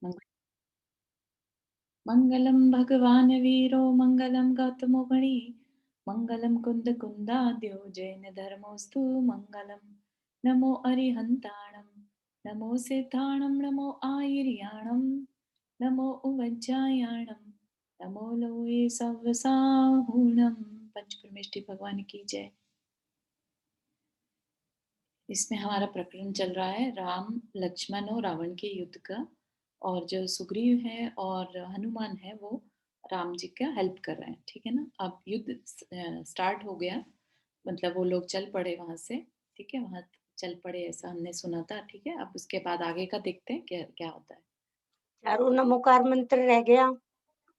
मंग- मङ्गलं भगवान् वीरो मङ्गलं गौतमो गणी मङ्गलं कुन्दकुन्दाद्यो जैनधर्मोऽस्तु मङ्गलं नमो अरिहन्ताणं नमो सिद्धाणं नमो आयर्याणं नमो उवज्जायाणं नमो लोये सव्वसाहुणं। पंचपरमेष्ठी भगवान की जय। इसमें हमारा प्रकरण चल रहा है राम लक्ष्मण और रावण के युद्ध का। और जो सुग्रीव है और हनुमान है वो राम जी का हेल्प कर रहे हैं। ठीक है ना। अब युद्ध स्टार्ट हो गया, मतलब वो लोग चल पड़े वहां से। ठीक है, वहां चल पड़े ऐसा हमने सुना था। ठीक है, अब उसके बाद आगे का देखते हैं क्या क्या होता है। चारों नमोकार मंत्र रह गया।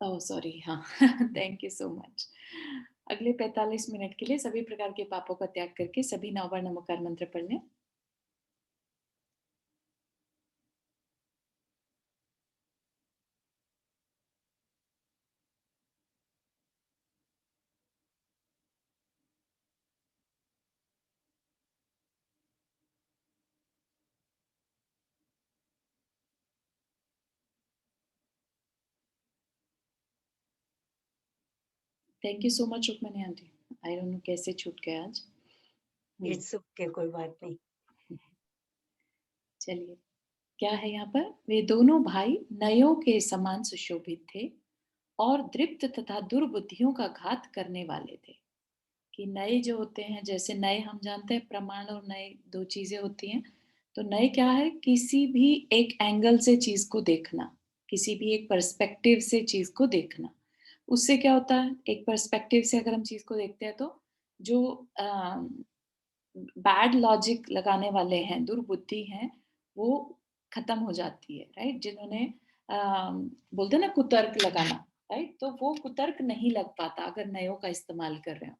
ओह सॉरी, हाँ। Thank you so much. अगले 45 मिनट के लिए सभी प्रकार के पापों का त्याग करके सभी 9 बार नमोकार मंत्र पढ़ लें। Thank you so much Rukmani aunty. I don't know कैसे छूट गया आज। इट्स ओके, कोई बात नहीं। चलिए, क्या है यहाँ पर। वे दोनों भाई नयों के समान सुशोभित थे और दृप्त तथा दुर्बुद्धियों का घात करने वाले थे। कि नए जो होते हैं, जैसे नए हम जानते हैं प्रमाण और नए दो चीजें होती हैं। तो नए क्या है, किसी भी एक एंगल से चीज को देखना, किसी भी एक पर्सपेक्टिव से चीज को देखना। उससे क्या होता है, एक पर्सपेक्टिव से अगर हम चीज को देखते हैं तो जो बैड लॉजिक लगाने वाले हैं, दुर्बुद्धि हैं, वो खत्म हो जाती है। राइट, जिन्होंने बोलते हैं ना कुतर्क लगाना। राइट, तो वो कुतर्क नहीं लग पाता अगर नयों का इस्तेमाल कर रहे हो।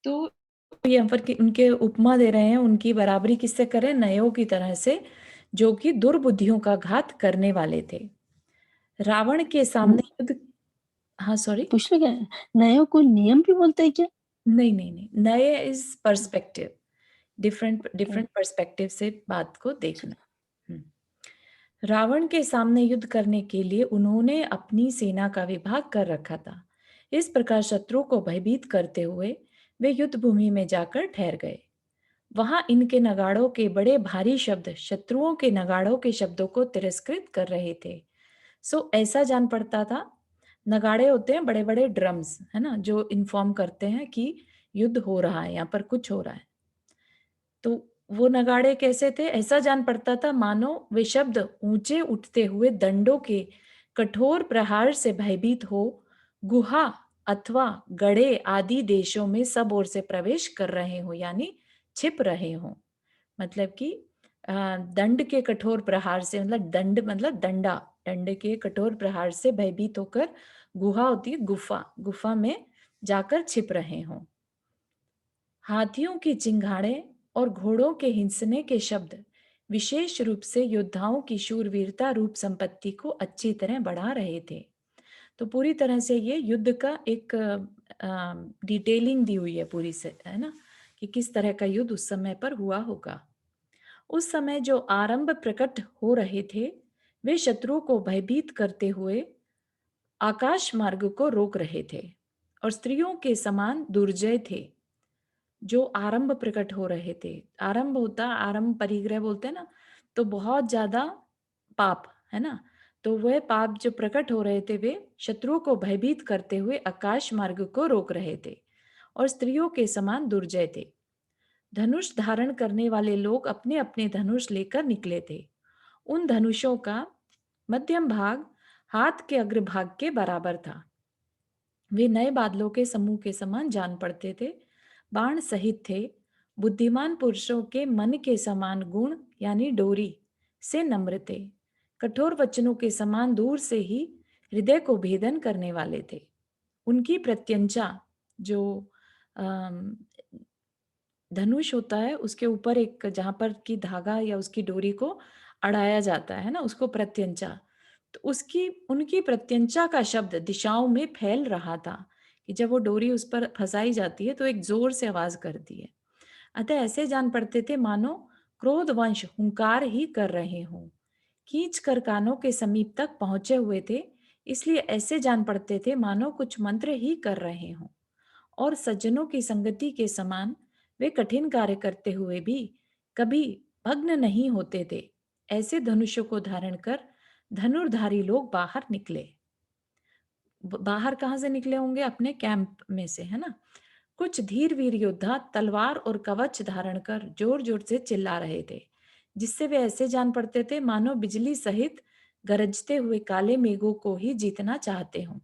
तो यहाँ पर उनके उपमा दे रहे हैं, उनकी बराबरी किससे करें, नयों की तरह से, जो कि दुर्बुद्धियों का घात करने वाले थे। रावण के सामने युद्ध। हाँ सॉरी, पूछ लो क्या नए को नियम भी बोलते हैं क्या? नहीं नहीं नहीं, नए is perspective, different different perspective से बात को देखना। रावण के सामने युद्ध करने के लिए उन्होंने अपनी सेना का विभाग कर रखा था। इस प्रकार शत्रु को भयभीत करते हुए वे युद्ध भूमि में जाकर ठहर गए। वहां इनके नगाड़ों के बड़े भारी शब्द शत्रुओं के नगाड़ों के शब्दों को तिरस्कृत कर रहे थे। सो ऐसा जान पड़ता था, नगाड़े होते हैं बड़े बड़े ड्रम्स, है ना, जो इन्फॉर्म करते हैं कि युद्ध हो रहा है, यहाँ पर कुछ हो रहा है। तो वो नगाड़े कैसे थे, ऐसा जान पड़ता था मानो वे शब्द ऊंचे उठते हुए दंडों के कठोर प्रहार से भयभीत हो गुहा अथवा गढ़े आदि देशों में सब ओर से प्रवेश कर रहे हो, यानी छिप रहे हो। मतलब कि दंड के कठोर प्रहार से, मतलब दंड मतलब डंडा, डंडे के कठोर प्रहार से भयभीत होकर, गुहा होती है गुफा, गुफा में जाकर छिप रहे हो। हाथियों की चिंगाड़े और घोड़ों के हिंसने के शब्द विशेष रूप से योद्धाओं की शूरवीरता रूप संपत्ति को अच्छी तरह बढ़ा रहे थे। तो पूरी तरह से ये युद्ध का एक डिटेलिंग दी हुई है पूरी से, है ना, कि किस तरह का युद्ध उस समय पर हुआ होगा। उस समय जो आरंभ प्रकट हो रहे थे वे शत्रु को भयभीत करते हुए आकाश मार्ग को रोक रहे थे और स्त्रियों के समान दुर्जय थे। जो आरंभ प्रकट हो रहे थे, आरंभ होता, आरंभ परिग्रह बोलते हैं ना, तो बहुत ज्यादा पाप, है ना। तो वह पाप जो प्रकट हो रहे थे वे शत्रुओं को भयभीत करते हुए आकाश मार्ग को रोक रहे थे और स्त्रियों के समान दुर्जय थे। धनुष धारण करने वाले लोग अपने अपने धनुष लेकर निकले थे। उन धनुषों का मध्यम भाग हाथ के अग्रभाग के बराबर था। वे नए बादलों के समूह के समान जान पड़ते थे, बाण सहित थे। बुद्धिमान पुरुषों के मन के समान गुण यानी डोरी से नम्र थे। कठोर वचनों के समान दूर से ही हृदय को भेदन करने वाले थे। उनकी प्रत्यंचा, जो अम, धनुष होता है उसके ऊपर एक जहां पर की धागा या उसकी डोरी को अड़ाया जाता है ना, उसको प्रत्यंचा। तो उसकी उनकी प्रत्यंचा का शब्द दिशाओं में फैल रहा था कि जब वो डोरी उस पर फंसाई जाती है तो एक जोर से आवाज करती है। अतः ऐसे जान पड़ते थे मानो क्रोध वंश हुंकार ही कर रहे हों। खींच कर कानों के समीप तक पहुंचे हुए थे, इसलिए ऐसे जान पड़ते थे मानो कुछ मंत्र ही कर रहे हों। और सज्जनों की संगति के समान वे कठिन कार्य करते हुए भी कभी भग्न नहीं होते थे। ऐसे धनुषों को धारण कर धनुर्धारी लोग बाहर निकले। बाहर कहाँ से निकले होंगे? अपने कैंप में से, है ना? कुछ धीर वीर योद्धा तलवार और कवच धारण कर जोर जोर से चिल्ला रहे थे, जिससे वे ऐसे जान पड़ते थे मानो बिजली सहित गरजते हुए काले मेघों को ही जीतना चाहते हों।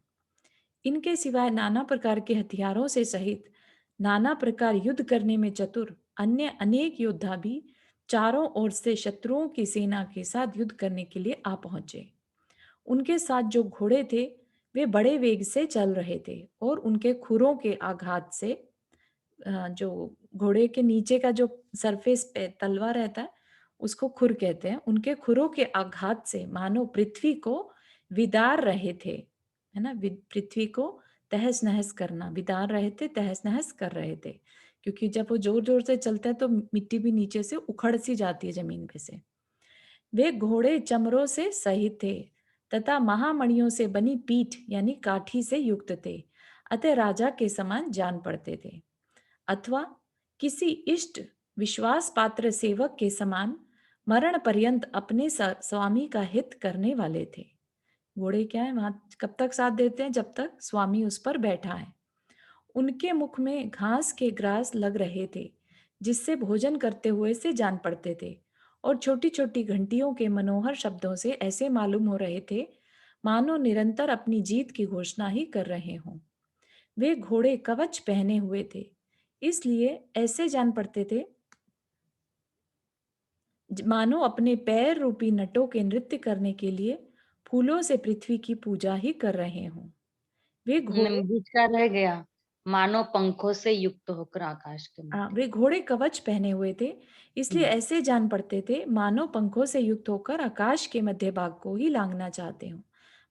इनके सिवाय नाना प्रकार के हथियारों से सहित नाना प्रकार युद्ध करने में चतुर अन्य अनेक योद्धा भी चारों ओर से शत्रुओं की सेना के साथ युद्ध करने के लिए आ पहुंचे। उनके साथ जो घोड़े थे वे बड़े वेग से चल रहे थे और उनके खुरों के आघात से जो घोड़े के नीचे का जो सरफेस पे तलवा रहता है उसको खुर कहते हैं। उनके खुरों के आघात से मानो पृथ्वी को विदार रहे थे, है ना? पृथ्वी को तहस नहस करना, विदार रहे थे, तहस नहस कर रहे थे, क्योंकि जब वो जोर जोर से चलता है तो मिट्टी भी नीचे से उखड़ सी जाती है जमीन पे से। वे घोड़े चमरों से सहित थे तथा महामणियों से बनी पीठ यानी काठी से युक्त थे, अतः राजा के समान जान पड़ते थे, अथवा किसी इष्ट विश्वास पात्र सेवक के समान मरण पर्यंत अपने स्वामी का हित करने वाले थे। घोड़े क्या है? वहां कब तक साथ देते हैं? जब तक स्वामी उस पर बैठा है। उनके मुख में घास के ग्रास लग रहे थे, जिससे भोजन करते हुए से जान पड़ते थे, और छोटी छोटी घंटियों के मनोहर शब्दों से ऐसे मालूम हो रहे थे मानो निरंतर अपनी जीत की घोषणा ही कर रहे हों। वे घोड़े कवच पहने हुए थे, इसलिए ऐसे जान पड़ते थे मानो अपने पैर रूपी नटों के नृत्य करने के लिए फूलों से पृथ्वी की पूजा ही कर रहे हों। वे घोड़े बीच का रह गया, मानो पंखों से युक्त होकर आकाश के मध्य। वे घोड़े कवच पहने हुए थे, इसलिए हम्म, ऐसे जान पड़ते थे मानो पंखों से युक्त होकर आकाश के मध्य भाग को ही लांघना चाहते हो।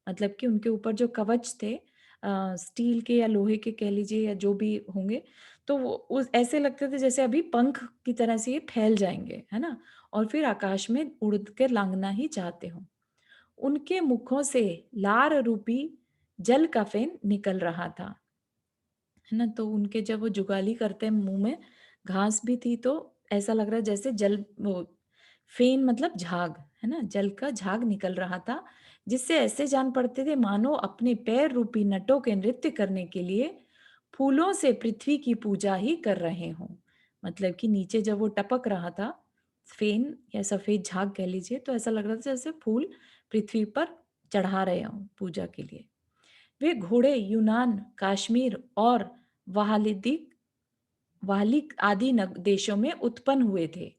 मतलब कि उनके ऊपर जो कवच थे, स्टील के या लोहे के कह लीजिए या जो भी होंगे, तो वो उस ऐसे लगते थे जैसे अभी पंख की तरह से ये फैल जाएंगे, है ना? और फिर आकाश में उड़ के लांघना ही चाहते हो। उनके मुखों से लार रूपी जल का फेन निकल रहा था, है ना? तो उनके जब वो जुगाली करते हैं मुंह में घास भी थी, तो ऐसा लग रहा है जैसे जल वो फेन मतलब झाग, है ना? जल का झाग निकल रहा था, जिससे ऐसे जान पड़ते थे मानो अपने पैर रूपी नटों के नृत्य करने के लिए फूलों से पृथ्वी की पूजा ही कर रहे हों। मतलब कि नीचे जब वो टपक रहा था फेन या सफेद झाग कह लीजिए, तो ऐसा लग रहा था जैसे फूल पृथ्वी पर चढ़ा रहे हों पूजा के लिए। वे घोड़े यूनान, कश्मीर और वाहलिदिक वाहलिक आदि देशों में उत्पन्न हुए थे।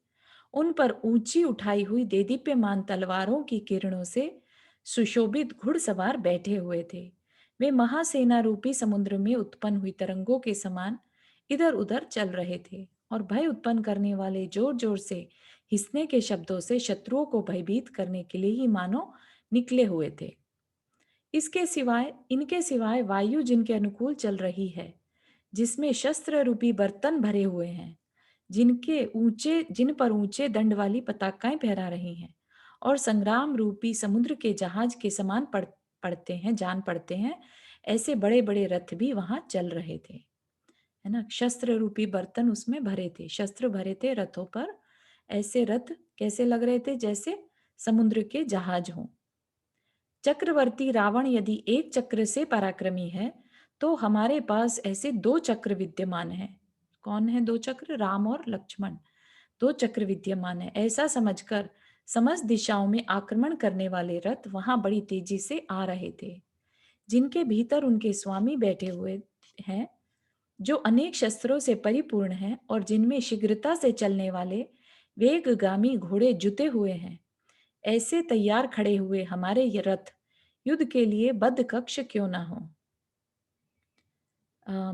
उन पर ऊंची उठाई हुई देदीप्यमान तलवारों की किरणों से सुशोभित घुड़सवार बैठे हुए थे। वे महासेना रूपी समुद्र में उत्पन्न हुई तरंगों के समान इधर उधर चल रहे थे और भय उत्पन्न करने वाले जोर जोर से हिसने के शब्दों से शत्रुओं को भयभीत करने के लिए ही मानो निकले हुए थे। इनके सिवाय वायु जिनके अनुकूल चल रही है, जिसमें शस्त्र रूपी बर्तन भरे हुए हैं, जिन पर ऊंचे दंड वाली पताकाएं फहरा रही हैं, और संग्राम रूपी समुद्र के जहाज के समान पड़ते हैं, जान पड़ते हैं, ऐसे बड़े बड़े रथ भी वहां चल रहे थे, है ना? शस्त्र रूपी बर्तन उसमें भरे थे, शस्त्र भरे थे रथों पर। ऐसे रथ कैसे लग रहे थे? जैसे समुद्र के जहाज हों। चक्रवर्ती रावण यदि एक चक्र से पराक्रमी है, तो हमारे पास ऐसे दो चक्र विद्यमान हैं। कौन है दो चक्र? राम और लक्ष्मण। दो चक्र विद्यमान है, ऐसा समझकर समस्त दिशाओं में आक्रमण करने वाले रथ वहां बड़ी तेजी से आ रहे थे, जिनके भीतर उनके स्वामी बैठे हुए हैं, जो अनेक शस्त्रों से परिपूर्ण हैं और जिनमें शीघ्रता से चलने वाले वेगगामी घोड़े जुते हुए हैं। ऐसे तैयार खड़े हुए हमारे ये रथ युद्ध के लिए बद्ध कक्ष क्यों ना हो।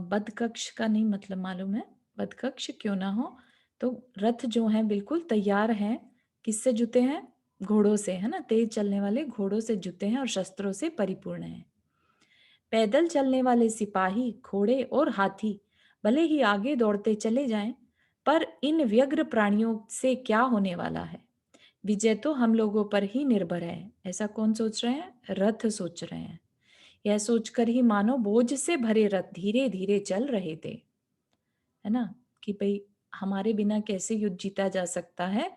बद्ध कक्ष का नहीं मतलब मालूम है, बद्ध कक्ष क्यों ना हो, तो रथ जो हैं बिल्कुल तैयार हैं। किससे जुते हैं? घोड़ों से, है ना? तेज चलने वाले घोड़ों से जुते हैं और शस्त्रों से परिपूर्ण हैं। पैदल चलने वाले सिपाही, घोड़े और हाथी भले ही आगे दौड़ते चले जाएं, पर इन व्यग्र प्राणियों से क्या होने वाला है? विजय तो हम लोगों पर ही निर्भर है, ऐसा कौन सोच रहे हैं? रथ सोच रहे हैं। यह सोचकर ही मानो बोझ से भरे रथ धीरे धीरे चल रहे थे, है ना, कि भाई हमारे बिना कैसे युद्ध जीता जा सकता है,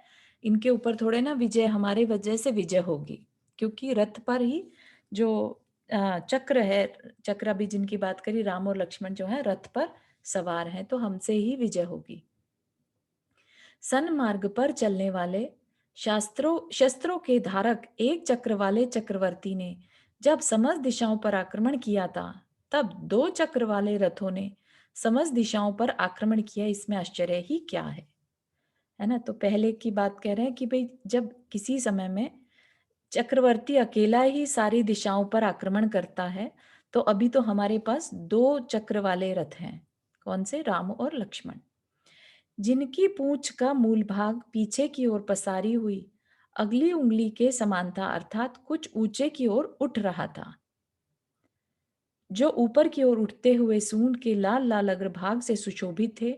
इनके ऊपर थोड़े ना विजय, हमारे वजह से विजय होगी, क्योंकि रथ पर ही जो चक्र है, चक्र अभी जिनकी बात करी, राम और लक्ष्मण जो है रथ पर सवार हैं, तो हमसे ही विजय होगी। सन्मार्ग पर चलने वाले शस्त्रों के धारक एक चक्र वाले चक्रवर्ती ने जब समस्त दिशाओं पर आक्रमण किया था, तब दो चक्र वाले रथों ने समस्त दिशाओं पर आक्रमण किया। इसमें आश्चर्य ही क्या है ना। तो पहले की बात कह रहे हैं कि भाई जब किसी समय में चक्रवर्ती अकेला ही सारी दिशाओं पर आक्रमण करता है, तो अभी तो हमारे पास दो चक्र वाले रथ हैं। कौन से? राम और लक्ष्मण, जिनकी पूंछ का मूल भाग पीछे की ओर पसारी हुई अगली उंगली के समान था, अर्थात कुछ ऊंचे की ओर उठ रहा था, जो ऊपर की ओर उठते हुए सूंड के लाल लाल अग्रभाग से सुशोभित थे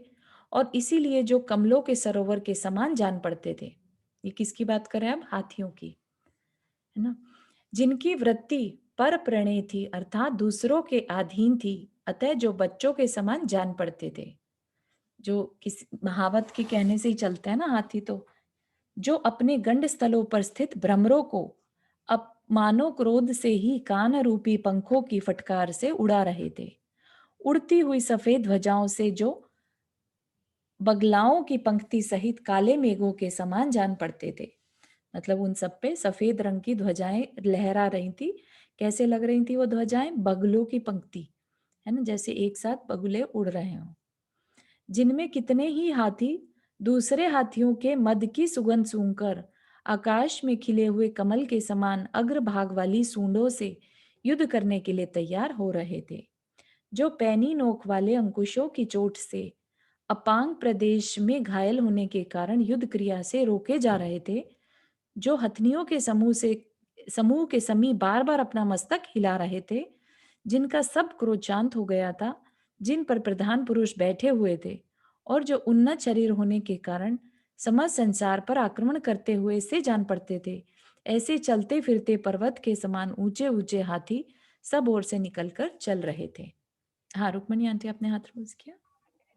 और इसीलिए जो कमलों के सरोवर के समान जान पड़ते थे। ये किसकी बात करें अब? हाथियों की, है ना। जिनकी वृत्ति पर प्रणय थी, अर्थात दूसरों के अधीन थी, अतः जो बच्चों के समान जान पड़ते थे। जो किसी महावत के कहने से ही चलता है ना हाथी, तो जो अपने गंड स्थलों पर स्थित भ्रमरों को अब मानो क्रोध से ही कान रूपी पंखों की फटकार से उड़ा रहे थे। उड़ती हुई सफेद ध्वजाओं से जो बगलाओं की पंक्ति सहित काले मेघों के समान जान पड़ते थे। मतलब उन सब पे सफेद रंग की ध्वजाएं लहरा रही थी। कैसे लग रही थी वो ध्वजाएं? बगलों की पंक्ति, है ना, जैसे एक साथ बगुले उड़ रहे हों, जिनमें कितने ही हाथी दूसरे हाथियों के मद की सुगंध सूंघकर आकाश में खिले हुए कमल के समान अग्रभाग वाली सूंडों से युद्ध करने के लिए तैयार हो रहे थे। जो पैनी नोक वाले अंकुशों की चोट से अपांग प्रदेश में घायल होने के कारण युद्ध क्रिया से रोके जा रहे थे, जो हथनियों के समूह के समीप बार बार अपना मस्तक हिला रहे थे, जिनका सब क्रोध शांत हो गया था, जिन पर प्रधान पुरुष बैठे हुए थे और जो उन्नत शरीर होने के कारण समस्त संसार पर आक्रमण करते हुए से जान पड़ते थे, ऐसे चलते फिरते पर्वत के समान ऊंचे ऊंचे हाथी सब ओर से निकलकर चल रहे थे। हाँ रुक्मणी आंटी, आपने हाथ रोज किया?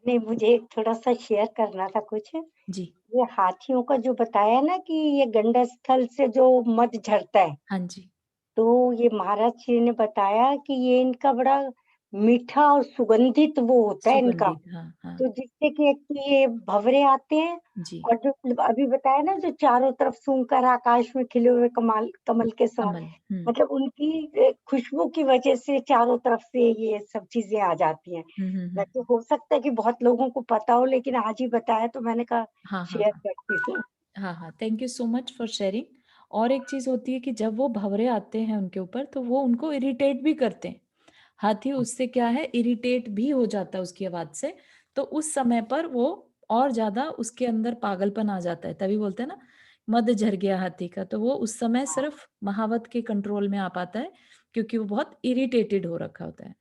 नहीं, मुझे थोड़ा-सा शेयर करना था कुछ। जी। ये हाथियों का जो बताया ना कि ये गंडस्थल से जो मध झरता है, हाँ जी। तो ये महाराज जी ने बताया कि ये इनका बड़ा मीठा और सुगंधित वो होता है इनका। सुगंधित, हाँ हाँ। तो जिससे कि एक तो ये भंवरे आते हैं, जी। और जो अभी बताया ना जो चारों तरफ सूंघकर आकाश में खिले हुए कमल के साथ, कमल। मतलब उनकी खुशबू की वजह से चारों तरफ से ये सब चीजें आ जाती हैं। हम्म। वैसे हो सकता है कि बहुत लोगों को पता हो, लेकिन आज ही बताया तो मैंने कहा हाँ हाँ शेयर हाँ। करती हूँ। हाँ हाँ, thank you so much for sharing. और एक चीज होती है कि जब वो भंवरे आते हैं उनके ऊपर, तो वो उनको इरिटेट भी करते हैं। हाथी उससे क्या है, इरिटेट भी हो जाता है उसकी आवाज से। तो उस समय पर वो और ज्यादा उसके अंदर पागलपन आ जाता है, तभी बोलते हैं ना मद झर गया हाथी का। तो वो उस समय सिर्फ महावत के कंट्रोल में आ पाता है, क्योंकि वो बहुत इरिटेटेड हो रखा होता है।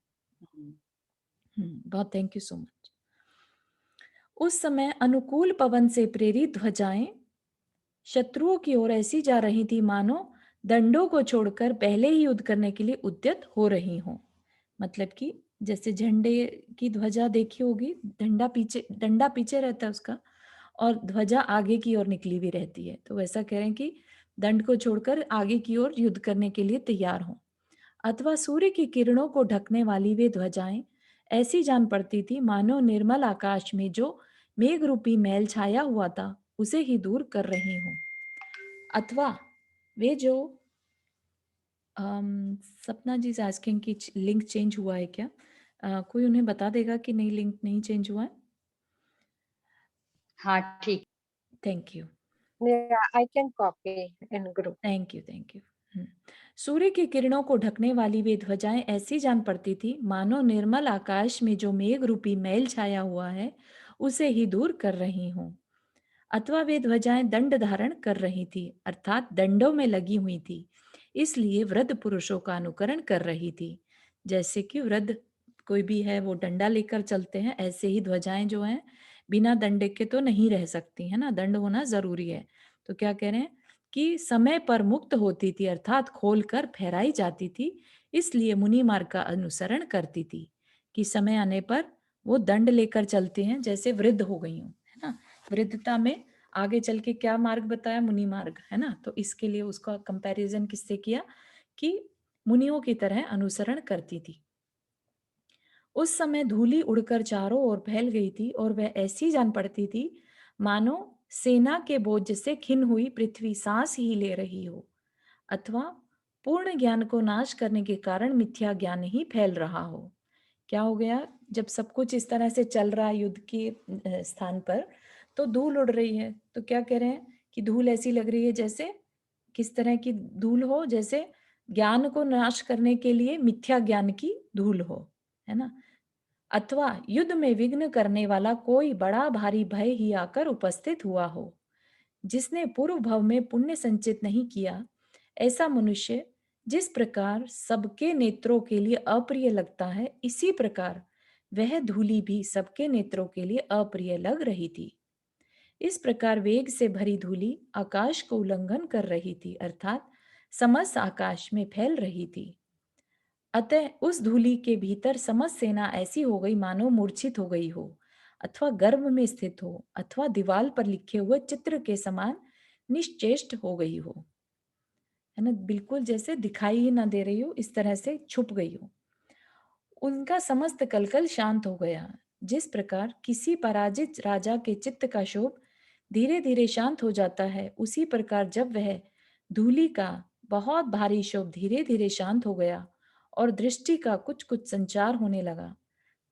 बहुत थैंक यू सो मच। उस समय अनुकूल पवन से प्रेरित ध्वजाएं शत्रुओं की ओर ऐसी जा रही थी मानो दंडों को छोड़कर पहले ही युद्ध करने के लिए उद्यत हो रही हों। मतलब कि जैसे झंडे की ध्वजा देखी होगी, डंडा पीछे रहता है उसका और ध्वजा आगे की ओर निकली हुई रहती है। तो वैसा कह रहे हैं कि दंड को छोड़कर आगे की ओर युद्ध करने के लिए तैयार हों। अथवा सूर्य की किरणों को ढकने वाली वे ध्वजाएं ऐसी जान पड़ती थी मानो निर्मल आकाश में जो मेघ रूपी मैल छाया हुआ था उसे ही दूर कर रही हूं। अथवा वे जो सपना जी आस्किंग की लिंक चेंज हुआ है क्या? कोई उन्हें बता देगा कि नहीं, लिंक नहीं चेंज हुआ है? हाँ ठीक। Thank you. Yeah, I can copy in group. Thank you thank you. सूर्य की किरणों को ढकने वाली वे ध्वजाएं ऐसी जान पड़ती थी मानो निर्मल आकाश में जो मेघ रूपी मैल छाया हुआ है उसे ही दूर कर रही हूं। अथवा वे ध्वजाएं दंड धारण कर रही थी, अर्थात दंडों में लगी हुई थी, इसलिए वृद्ध पुरुषों का अनुकरण कर रही थी। जैसे कि वृद्ध कोई भी है वो डंडा लेकर चलते हैं, ऐसे ही ध्वजाएं जो हैं बिना डंडे के तो नहीं रह सकती, है ना, दंड होना जरूरी है। तो क्या कह रहे हैं कि समय पर मुक्त होती थी, अर्थात खोलकर फहराई जाती थी, इसलिए मुनि मार्ग का अनुसरण करती थी कि समय आने पर वो दंड लेकर चलते हैं, जैसे वृद्ध हो गई हूँ, है ना। वृद्धता में आगे चल के क्या मार्ग बताया? मुनि मार्ग, है ना। तो इसके लिए उसका कंपैरिजन किससे किया कि मुनियों की तरह अनुसरण करती थी। उस समय धूली उड़कर चारों ओर फैल गई थी और वह ऐसी जान पड़ती थी मानो सेना के बोझ से खिन हुई पृथ्वी सांस ही ले रही हो, अथवा पूर्ण ज्ञान को नाश करने के कारण मिथ्या ज्ञान ही फैल रहा हो। क्या हो गया? जब सब कुछ इस तरह से चल रहा है युद्ध के स्थान पर, तो धूल उड़ रही है। तो क्या कह रहे हैं कि धूल ऐसी लग रही है जैसे, किस तरह की धूल हो? जैसे ज्ञान को नाश करने के लिए मिथ्या ज्ञान की धूल हो, है ना। अथवा युद्ध में विघ्न करने वाला कोई बड़ा भारी भय ही आकर उपस्थित हुआ हो। जिसने पूर्व भव में पुण्य संचित नहीं किया, ऐसा मनुष्य जिस प्रकार सबके नेत्रों के लिए अप्रिय लगता है, इसी प्रकार वह धूलि भी सबके नेत्रों के लिए अप्रिय लग रही थी। इस प्रकार वेग से भरी धूलि आकाश को उल्लंघन कर रही थी, अर्थात समस्त आकाश में फैल रही थी। अतः उस धूलि के भीतर समस्त सेना ऐसी हो गई मानो मूर्छित हो गई हो, अथवा गर्भ में स्थित हो, अथवा दीवाल पर लिखे हुए चित्र के समान निश्चेष्ट हो गई हो, है ना। बिल्कुल जैसे दिखाई ही ना दे रही हो, इस तरह से छुप गई हो। उनका समस्त कलकल शांत हो गया। जिस प्रकार किसी पराजित राजा के चित्त का शोभ धीरे धीरे शांत हो जाता है, उसी प्रकार जब वह धूलि का बहुत भारी शोभ धीरे धीरे शांत हो गया और दृष्टि का कुछ कुछ संचार होने लगा,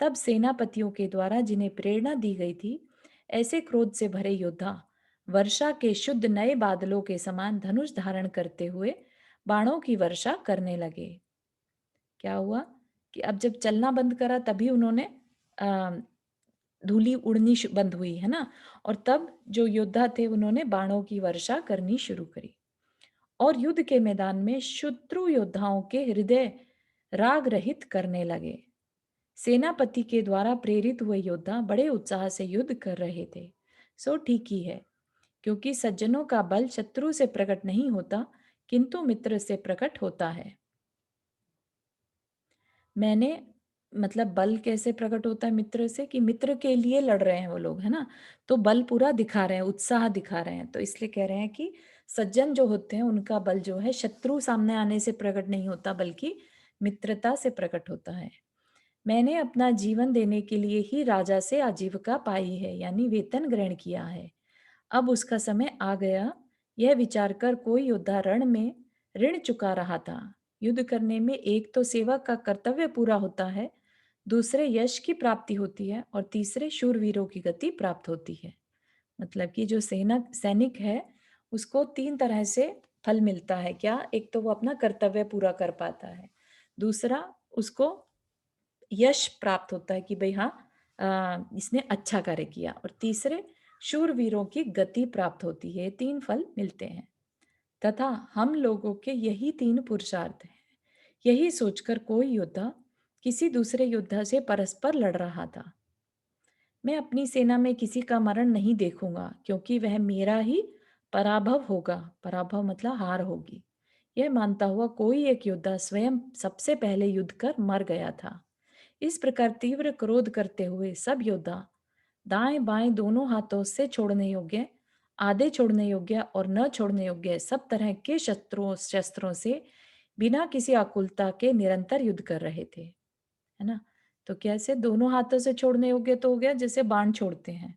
तब सेनापतियों के द्वारा जिन्हें प्रेरणा दी गई थी, ऐसे क्रोध से भरे योद्धा वर्षा के शुद्ध नए बादलों के समान धनुष धारण करते हुए बाणों की वर्षा करने लगे। क्या हुआ कि अब जब चलना बंद करा तभी उन्होंने धूली उड़नी बंद हुई, है ना। और तब जो योद्धा थे उन्होंने बाणों की वर्षा करनी शुरू करी और युद्ध के मैदान में शत्रु योद्धाओं के हृदय राग रहित करने लगे। सेनापति के द्वारा प्रेरित हुए योद्धा बड़े उत्साह से युद्ध कर रहे थे। सो ठीक ही है, क्योंकि सज्जनों का बल शत्रु से प्रकट नहीं होता, किंतु मित्र से प्रकट होता है। मैंने मतलब बल कैसे प्रकट होता है मित्र से, कि मित्र के लिए लड़ रहे हैं वो लोग, है ना। तो बल पूरा दिखा रहे हैं, उत्साह दिखा रहे हैं। तो इसलिए कह रहे हैं कि सज्जन जो होते हैं उनका बल जो है शत्रु सामने आने से प्रकट नहीं होता, बल्कि मित्रता से प्रकट होता है। मैंने अपना जीवन देने के लिए ही राजा से आजीविका पाई है, यानी वेतन ग्रहण किया है। अब उसका समय आ गया। यह विचार कर कोई योद्धा रण में ऋण चुका रहा था। युद्ध करने में एक तो सेवा का कर्तव्य पूरा होता है, दूसरे यश की प्राप्ति होती है और तीसरे शूरवीरों की गति प्राप्त होती है। मतलब कि जो सैनिक है उसको तीन तरह से फल मिलता है। क्या? एक तो वो अपना कर्तव्य पूरा कर पाता है, दूसरा उसको यश प्राप्त होता है कि भाई हाँ इसने अच्छा कार्य किया, और तीसरे शूरवीरों की गति प्राप्त होती है। ये तीन फल मिलते हैं तथा हम लोगों के यही तीन पुरुषार्थ हैं। यही सोचकर कोई योद्धा किसी दूसरे योद्धा से परस्पर लड़ रहा था। मैं अपनी सेना में किसी का मरण नहीं देखूंगा, क्योंकि वह मेरा ही पराभव होगा। पराभव मतलब हार होगी। यह मानता हुआ कोई एक योद्धा स्वयं सबसे पहले युद्ध कर मर गया था। इस प्रकार तीव्र क्रोध करते हुए सब योद्धा दाएं बाएं दोनों हाथों से छोड़ने योग्य, आधे छोड़ने योग्य और न छोड़ने योग्य सब तरह के शस्त्रों से बिना किसी आकुलता के निरंतर युद्ध कर रहे थे, है ना। तो कैसे? दोनों हाथों से छोड़ने योग्य तो हो गया जैसे बाण छोड़ते हैं,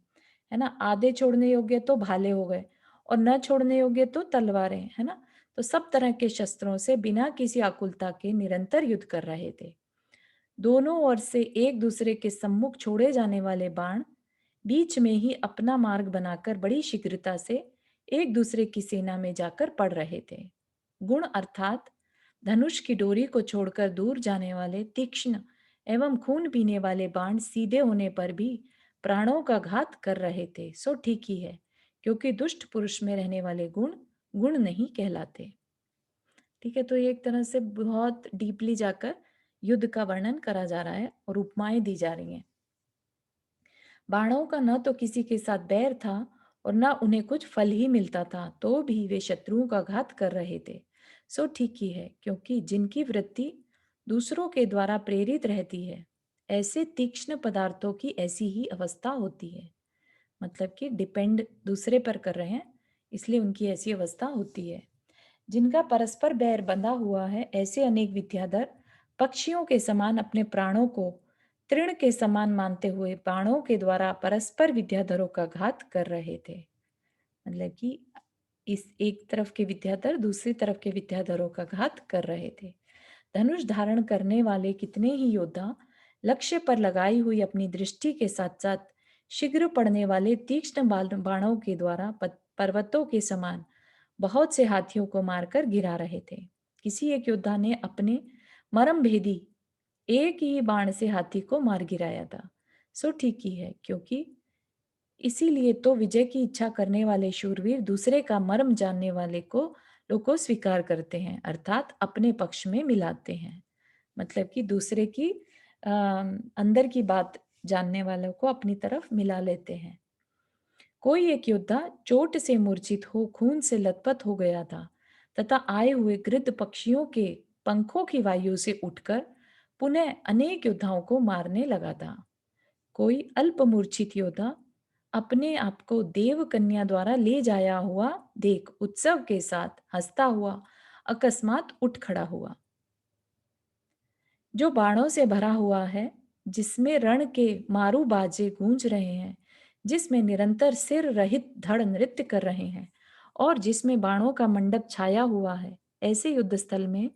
है ना। आधे छोड़ने योग्य तो भाले हो गए, और न छोड़ने योग्य तो तलवारें, है ना। तो सब तरह के शस्त्रों से बिना किसी आकुलता के निरंतर युद्ध कर रहे थे। दोनों ओर से एक दूसरे के सम्मुख छोड़े जाने वाले बाण बीच में ही अपना मार्ग बनाकर बड़ी शीघ्रता से एक दूसरे की सेना में जाकर पड़ रहे थे। गुण अर्थात धनुष की डोरी को छोड़कर दूर जाने वाले तीक्ष्ण एवं खून पीने वाले बाण सीधे होने पर भी प्राणों का घात कर रहे थे। सो ठीक ही है, क्योंकि दुष्ट पुरुष में रहने वाले गुण गुण नहीं कहलाते। ठीक है, तो ये एक तरह से बहुत डीपली जाकर युद्ध का वर्णन करा जा रहा है और उपमाएं दी जा रही हैं। बाणों का न तो किसी के साथ बैर था और ना उन्हें कुछ फल ही मिलता था, तो भी वे शत्रुओं का घात कर रहे थे। सो ठीक ही है, क्योंकि जिनकी वृत्ति दूसरों के द्वारा प्रेरित रहती है, ऐसे तीक्ष्ण पदार्थों की ऐसी ही अवस्था होती है। मतलब कि डिपेंड दूसरे पर कर रहे हैं, इसलिए उनकी ऐसी अवस्था होती है। जिनका परस्पर बैर बंधा हुआ है, ऐसे अनेक विद्याधर पक्षियों के समान अपने प्राणों को तृण के समान मानते हुए बाणों के द्वारा परस्पर विद्याधरों का घात कर रहे थे। मतलब कि इस एक तरफ के विद्याधर दूसरी तरफ के विद्याधरों का घात कर रहे थे। धनुष धारण करने वाले कितने ही योद्धा लक्ष्य पर लगाई हुई अपनी दृष्टि के साथ साथ शीघ्र पड़ने वाले तीक्ष्ण बाणों के द्वारा पर्वतों के समान बहुत से हाथियों को मारकर गिरा रहे थे। किसी एक योद्धा ने अपने मरम भेदी एक ही बाण से हाथी को मार गिराया था। सो ठीक ही है, क्योंकि इसीलिए तो विजय की इच्छा करने वाले शूरवीर दूसरे का मर्म जानने वाले को लोग को स्वीकार करते हैं, अर्थात अपने पक्ष में मिलाते हैं। मतलब कि दूसरे की अंदर की बात जानने वालों को अपनी तरफ मिला लेते हैं। कोई एक योद्धा चोट से मूर्छित हो खून से लथपथ हो गया था तथा आए हुए गृद्ध पक्षियों के पंखों की वायु से उठकर पुनः अनेक योद्धाओं को मारने लगा था। कोई अल्प मूर्छित योद्धा अपने आप को देव कन्या द्वारा ले जाया हुआ देख उत्सव के साथ हंसता हुआ अकस्मात उठ खड़ा हुआ। जो बाणों से भरा हुआ है, जिसमें रण के मारू बाजे गूंज रहे हैं, जिसमें निरंतर सिर रहित धड़ नृत्य कर रहे हैं और जिसमें बाणों का मंडप छाया हुआ है, ऐसे युद्ध स्थल में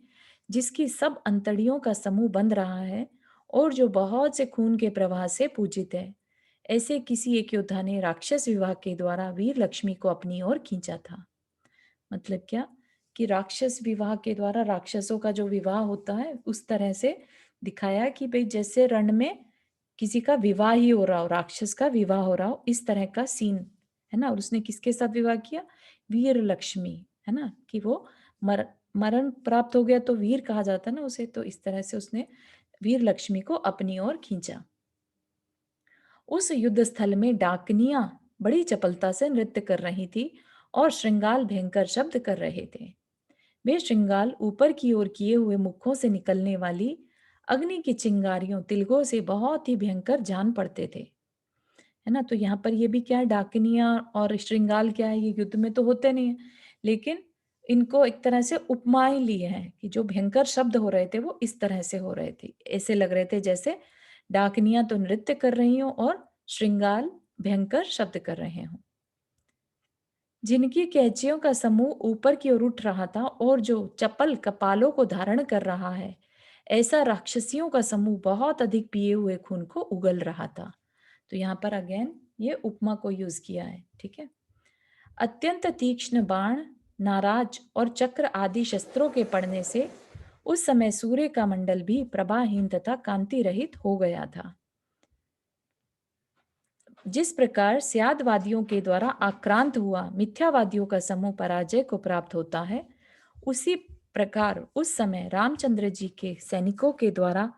जिसकी सब अंतड़ियों का समूह बंध रहा है और जो बहुत से खून के प्रवाह से पूजित है, ऐसे किसी एक योद्धा ने राक्षस विवाह के द्वारा वीर लक्ष्मी को अपनी ओर खींचा था। मतलब क्या कि राक्षस विवाह के द्वारा राक्षसों का जो विवाह होता है उस तरह से दिखाया कि भाई जैसे रण में किसी का विवाह ही हो रहा हो, राक्षस का विवाह हो रहा हो, इस तरह का सीन है ना। और उसने किसके साथ विवाह किया? वीर लक्ष्मी, है ना, कि वो मरण प्राप्त हो गया तो वीर कहा जाता है ना उसे, तो इस तरह से उसने वीर लक्ष्मी को अपनी ओर खींचा। उस युद्ध स्थल में डाकनियां बड़ी चपलता से नृत्य कर रही थी और श्रृंगाल भयंकर शब्द कर रहे थे। वे श्रृंगाल ऊपर की ओर किए हुए मुखों से निकलने वाली अग्नि की चिंगारियों तिलकों से बहुत ही भयंकर जान पड़ते थे, है ना। तो यहाँ पर ये भी क्या है, डाकिनिया और श्रृंगाल क्या है, ये युद्ध में तो होते नहीं है, लेकिन इनको एक तरह से उपमा ही लिए हैं कि जो भयंकर शब्द हो रहे थे वो इस तरह से हो रहे थे। ऐसे लग रहे थे जैसे डाकिनिया तो नृत्य कर रही हो और श्रृंगाल भयंकर शब्द कर रहे हों। जिनकी कैचियों का समूह ऊपर की ओर उठ रहा था और जो चपल कपालों को धारण कर रहा है, ऐसा राक्षसियों का समूह बहुत अधिक पिए हुए खून को उगल रहा था। तो यहाँ पर अगेन ये उपमा को यूज किया है, ठीक है। अत्यंत तीक्ष्ण बाण, नाराज और चक्र आदि शस्त्रों के पड़ने से उस समय सूर्य का मंडल भी प्रभाहीन तथा कांति रहित हो गया था। जिस प्रकार स्यादवादियों के द्वारा आक्रांत हुआ मिथ्यावादियों का समूह पराजय को प्राप्त होता है, उसी प्रकार उस समय रामचंद्र जी के सैनिकों के द्वारा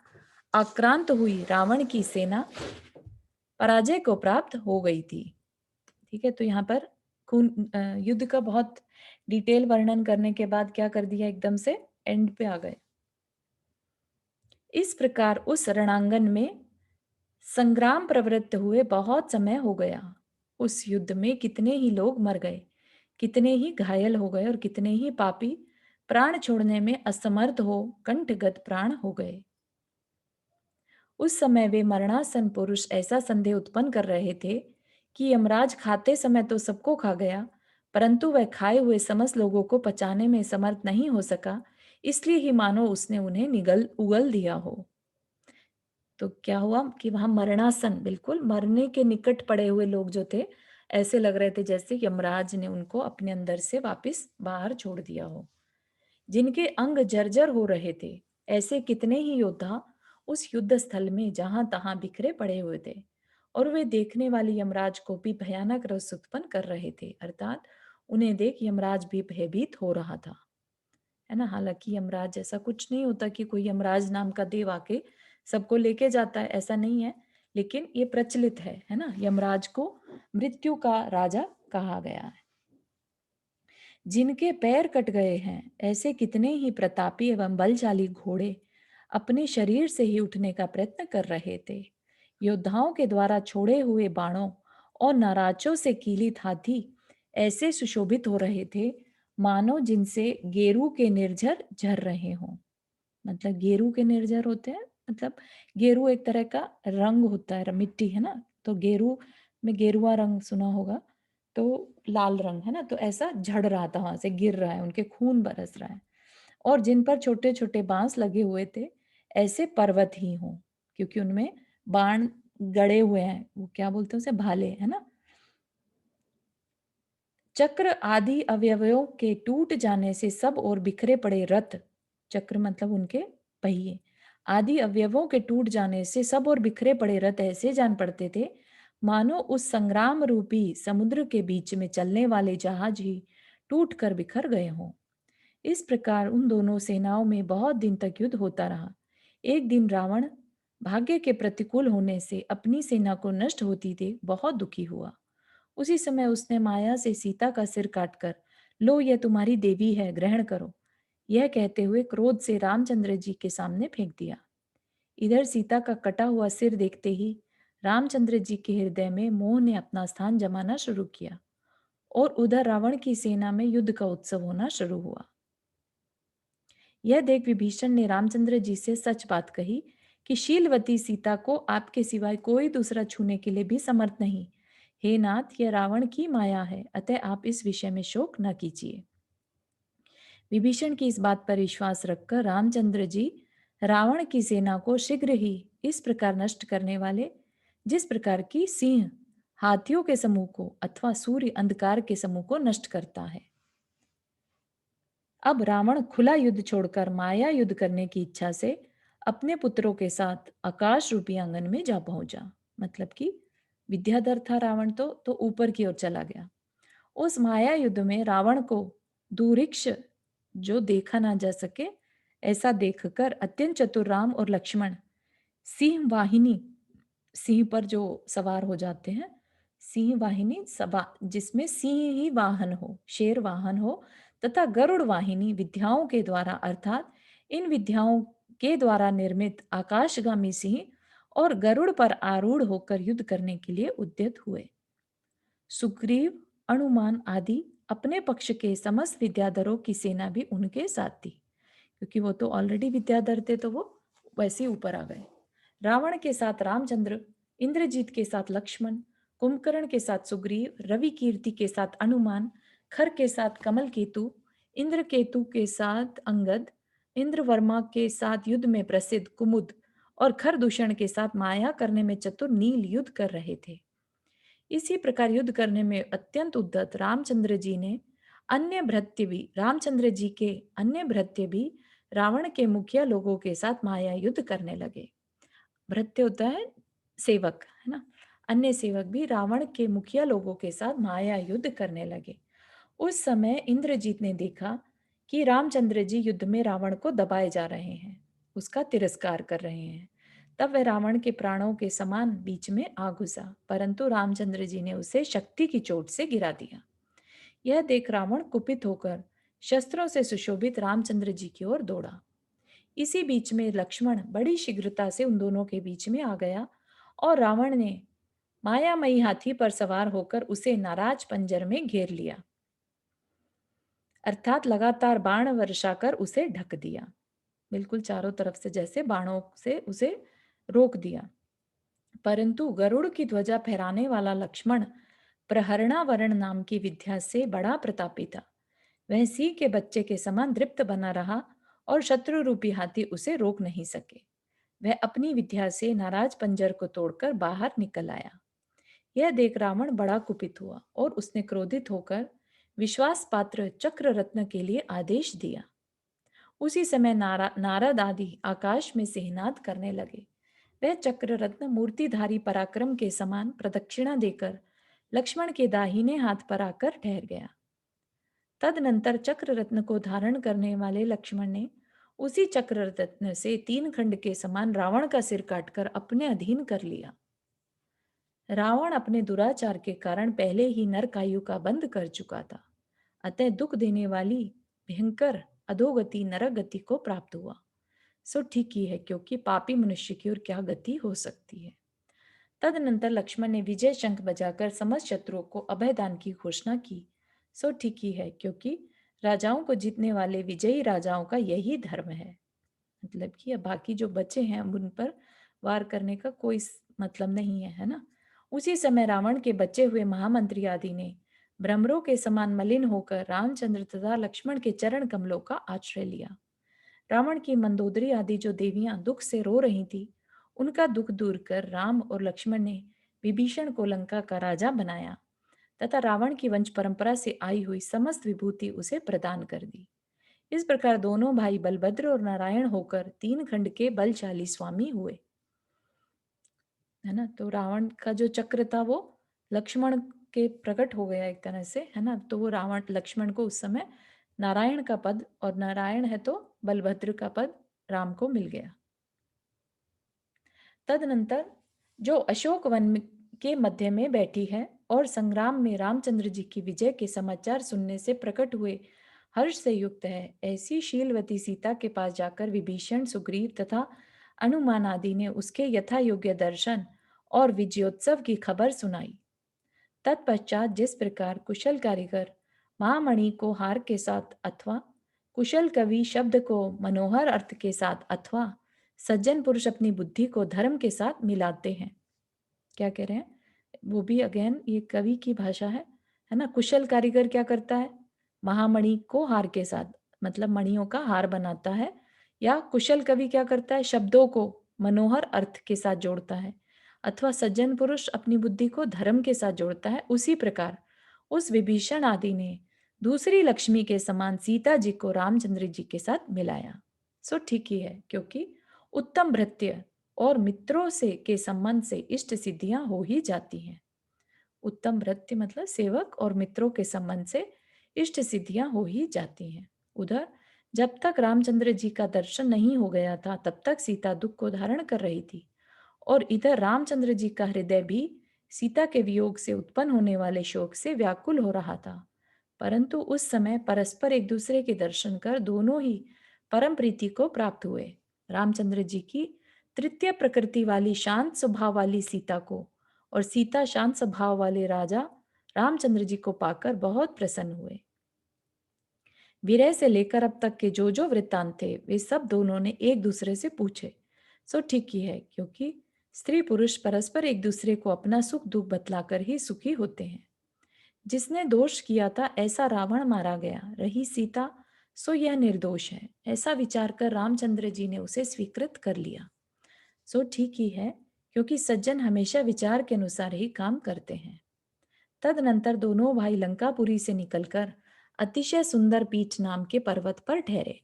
आक्रांत हुई रावण की सेना पराजय को प्राप्त हो गई थी। ठीक है, तो यहाँ पर युद्ध का बहुत डिटेल वर्णन करने के बाद क्या कर दिया, एकदम से एंड पे आ गए। इस प्रकार उस रणांगन में संग्राम प्रवृत्त हुए बहुत समय हो गया। उस युद्ध में कितने ही लोग मर गए, कितने ही घायल हो गए और कितने ही पापी प्राण छोड़ने में असमर्थ हो कंठगत प्राण हो गए। उस समय वे मरणासन पुरुष ऐसा संदेह उत्पन्न कर रहे थे कि यमराज खाते समय तो सबको खा गया, परंतु वह खाए हुए समस्त लोगों को पचाने में समर्थ नहीं हो सका, इसलिए ही मानो उसने उन्हें उगल दिया हो। तो क्या हुआ कि वहां मरणासन, बिल्कुल मरने के निकट पड़े हुए लोग जो थे, ऐसे लग रहे थे जैसे यमराज ने उनको अपने अंदर से वापस बाहर छोड़ दिया हो। जिनके अंग जर्जर हो रहे थे, ऐसे कितने ही योद्धा उस युद्ध स्थल में जहां तहां बिखरे पड़े हुए थे और वे देखने वाले यमराज को भी भयानक रस उत्पन्न कर रहे थे, अर्थात उन्हें देख यमराज भी भयभीत हो रहा था, है ना। हालांकि यमराज जैसा कुछ नहीं होता कि कोई यमराज नाम का देव आके सबको लेके जाता है, ऐसा नहीं है, लेकिन ये प्रचलित है ना। यमराज को मृत्यु का राजा कहा गया है। जिनके पैर कट गए हैं, ऐसे कितने ही प्रतापी एवं बलशाली घोड़े अपने शरीर से ही उठने का प्रयत्न कर रहे थे। योद्धाओं के द्वारा छोड़े हुए बाणों और नाराजों से कीलित हाथी ऐसे सुशोभित हो रहे थे मानो जिनसे गेरू के निर्झर झर रहे हों। मतलब गेरू के निर्झर होते हैं, मतलब गेरू एक तरह का रंग होता है, मिट्टी है ना, तो गेरू में गेरुआ रंग सुना होगा, तो लाल रंग है ना, तो ऐसा झड़ रहा था, वहां से गिर रहा है, उनके खून बरस रहा है। और जिन पर छोटे छोटे बांस लगे हुए थे ऐसे पर्वत ही हों, क्योंकि उनमें बाण गड़े हुए हैं, वो क्या बोलते हैं उसे, भाले, है ना। चक्र आदि अवयवों के टूट जाने से सब और बिखरे पड़े रथ, चक्र मतलब उनके पहिए, आदि अवयवों के टूट जाने से सब और बिखरे पड़े रथ ऐसे जान पड़ते थे मानो उस संग्राम रूपी समुद्र के बीच में चलने वाले जहाज ही टूट कर बिखर गए हों। इस प्रकार उन दोनों सेनाओं में बहुत दिन तक युद्ध होता रहा। एक दिन रावण भाग्य के प्रतिकूल होने से अपनी सेना को नष्ट होती देख बहुत दुखी हुआ। उसी समय उसने माया से सीता का सिर काटकर, लो यह तुम्हारी देवी है, ग्रहण करो, यह कहते हुए क्रोध से रामचंद्र जी के सामने फेंक दिया। इधर सीता का कटा हुआ सिर देखते ही रामचंद्र जी के हृदय में मोह ने अपना स्थान जमाना शुरू किया और उधर रावण की सेना में युद्ध का उत्सव होना शुरू हुआ। यह देख विभीषण ने रामचंद्र जी से सच बात कही कि शीलवती सीता को आपके सिवाय कोई दूसरा छूने के लिए भी समर्थ नहीं। हे नाथ, यह रावण की माया है, अतः आप इस विषय में शोक न कीजिए। विभीषण की इस बात पर विश्वास रखकर रामचंद्र जी रावण की सेना को शीघ्र ही इस प्रकार नष्ट करने वाले, जिस प्रकार की सिंह हाथियों के समूह को अथवा सूर्य अंधकार के समूह को नष्ट करता है। अब रावण खुला युद्ध छोड़कर माया युद्ध करने की इच्छा से अपने पुत्रों के साथ आकाश रूपी आंगन में जा पहुंचा। मतलब कि विद्याधर था रावण, तो ऊपर की ओर चला गया। उस माया युद्ध में रावण को दूरिक्ष जो देखा ना जा सके ऐसा देखकर अत्यंत चतुर राम और लक्ष्मण सिंह वाहिनी, सिंह पर जो सवार हो जाते हैं, सिंह वाहिनी सभा जिसमें सिंह ही वाहन हो, शेर वाहन हो, तथा गरुड़ वाहिनी विद्याओं के द्वारा, अर्थात इन विद्याओं के द्वारा निर्मित आकाशगामी सिंह और गरुड़ पर आरूढ़ होकर युद्ध करने के लिए उद्यत हुए। सुग्रीव, हनुमान आदि अपने पक्ष के समस्त विद्याधरों की सेना भी उनके साथ थी, क्योंकि वो तो ऑलरेडी विद्याधर थे, तो वो वैसे ही ऊपर आ गए। रावण के साथ रामचंद्र, इंद्रजीत के साथ लक्ष्मण, कुंभकर्ण के साथ सुग्रीव, रवि कीर्ति के साथ हनुमान, खर के साथ कमल केतु, इंद्र केतु के साथ अंगद, इंद्रवर्मा के साथ युद्ध में प्रसिद्ध कुमुद और खरदूषण के साथ माया करने में चतुर नील युद्ध कर रहे थे। इसी प्रकार युद्ध करने में अत्यंत उद्धत रामचंद्र जी ने रामचंद्र जी के अन्य भृत्य भी रावण के मुखिया लोगों के साथ माया युद्ध करने लगे। भृत्य होता है सेवक, है ना। अन्य सेवक भी रावण के मुखिया लोगों के साथ माया युद्ध करने लगे। उस समय इंद्रजीत ने देखा कि रामचंद्र जी युद्ध में रावण को दबाए जा रहे हैं, उसका तिरस्कार कर रहे हैं। तब वह रावण के प्राणों के समान बीच में आ घुसा, परंतु रामचंद्र जी ने उसे शक्ति की चोट से गिरा दिया। यह देख रावण कुपित होकर शस्त्रों से सुशोभित रामचंद्र जी की ओर दौड़ा। इसी बीच में लक्ष्मण बड़ी शीघ्रता से उन दोनों के बीच में आ गया और रावण ने मायामयी हाथी पर सवार होकर उसे नाराज पंजर में घेर लिया, अर्थात लगातार बाण वर्षा कर उसे ढक दिया, बिल्कुल चारों तरफ से जैसे बाणों से उसे रोक दिया। परंतु गरुड़ की ध्वजा फहराने वाला लक्ष्मण प्रहरणावरण नाम की विद्या से बड़ा प्रतापी था। वह सिंह के बच्चे के समान दृप्त बना रहा और शत्रु रूपी हाथी उसे रोक नहीं सके। वह अपनी विद्या से नाराज पंजर को तोड़कर बाहर निकल आया। यह देख रावण बड़ा कुपित हुआ और उसने क्रोधित होकर विश्वास पात्र चक्र रत्न के लिए आदेश दिया। उसी समय नारद आदि आकाश में सिंहनाद करने लगे। वह चक्र रत्न मूर्तिधारी पराक्रम के समान प्रदक्षिणा देकर लक्ष्मण के दाहिने हाथ पर आकर ठहर गया। तदनंतर चक्र रत्न को धारण करने वाले लक्ष्मण ने उसी चक्र रत्न से 3 खंड के समान रावण का सिर काटकर अपने अधीन कर लिया। रावण अपने दुराचार के कारण पहले ही नरकायु का बंध कर चुका था, अतः दुख देने वाली भयंकर अधोगति नरक गति को प्राप्त हुआ। सो ठीक ही है, क्योंकि पापी मनुष्य की ओर क्या गति हो सकती है। तदनंतर लक्ष्मण ने विजय शंख बजाकर समस्त शत्रुओं को अभयदान की घोषणा की। सो ठीक ही है, क्योंकि राजाओं को जीतने वाले विजयी राजाओं का यही धर्म है। मतलब कि अब बाकी जो बचे हैं उन पर वार करने का कोई मतलब नहीं है, है ना। उसी समय रावण के बचे हुए महामंत्री आदि ने भ्रमरों के समान मलिन होकर रामचंद्र तथा लक्ष्मण के चरण कमलों का आश्रय लिया। रावण की मंदोदरी आदि जो देवियां दुख से रो रही थी, उनका दुख दूर कर राम और लक्ष्मण ने विभीषण को लंका का राजा बनाया तथा रावण की वंश परंपरा से आई हुई समस्त विभूति उसे प्रदान कर दी। इस प्रकार दोनों भाई बलभद्र और नारायण होकर 3 खंड के बलशाली स्वामी हुए, है ना। तो रावण का जो चक्र था वो लक्ष्मण के प्रकट हो गया एक तरह से, है ना। तो वो रावण लक्ष्मण को उस समय नारायण का पद, और नारायण है तो बलभद्र का पद राम को मिल गया। तदनंतर जो अशोक वन के मध्य में बैठी है और संग्राम में रामचंद्र जी की विजय के समाचार सुनने से प्रकट हुए हर्ष से युक्त है, ऐसी शीलवती सीता के पास जाकर विभीषण, सुग्रीव तथा अनुमान आदि ने उसके यथा योग्य दर्शन और विजयोत्सव की खबर सुनाई। तत्पश्चात जिस प्रकार कुशल कारीगर महामणि को हार के साथ अथवा कुशल कवि शब्द को मनोहर अर्थ के साथ अथवा सज्जन पुरुष अपनी बुद्धि को धर्म के साथ मिलाते हैं। क्या कह रहे हैं, वो भी अगेन ये कवि की भाषा है ना। कुशल कारीगर क्या करता है, महामणि को हार के साथ, मतलब मणियों का हार बनाता है। या कुशल कवि क्या करता है, शब्दों को मनोहर अर्थ के साथ जोड़ता है। अथवा सज्जन पुरुष अपनी बुद्धि को धर्म के साथ जोड़ता है। उसी प्रकार उस विभीषण आदि ने दूसरी लक्ष्मी के समान सीता जी को रामचंद्र जी के साथ मिलाया। सो ठीक ही है, क्योंकि उत्तम भृत्य और मित्रों से के संबंध से इष्ट सिद्धियां हो ही जाती हैं। उत्तम भृत्य मतलब सेवक, और मित्रों के संबंध से इष्ट सिद्धियां हो ही जाती हैं। उधर जब तक रामचंद्र जी का दर्शन नहीं हो गया था, तब तक सीता दुख को धारण कर रही थी, और इधर रामचंद्र जी का हृदय भी सीता के वियोग से उत्पन्न होने वाले शोक से व्याकुल हो रहा था। परंतु उस समय परस्पर एक दूसरे के दर्शन कर दोनों ही परम प्रीति को प्राप्त हुए। रामचंद्र जी की तृतीय प्रकृति वाली शांत स्वभाव वाली सीता को और सीता शांत स्वभाव वाले राजा रामचंद्र जी को पाकर बहुत प्रसन्न हुए। विरह से लेकर अब तक के जो जो वृत्तांत थे वे सब दोनों ने एक दूसरे से पूछे। सो ठीक ही है, क्योंकि स्त्री पुरुष परस्पर एक दूसरे को अपना सुख दुख बतलाकर ही सुखी होते हैं। जिसने दोष किया था ऐसा रावण मारा गया, रही सीता सो यह निर्दोष है, ऐसा विचार कर रामचंद्र जी ने उसे स्वीकृत कर लिया। सो ठीक ही है, क्योंकि सज्जन हमेशा विचार के अनुसार ही काम करते हैं। तदनंतर दोनों भाई लंकापुरी से निकलकर अतिशय सुंदर पीठ नाम के पर्वत पर ठहरे।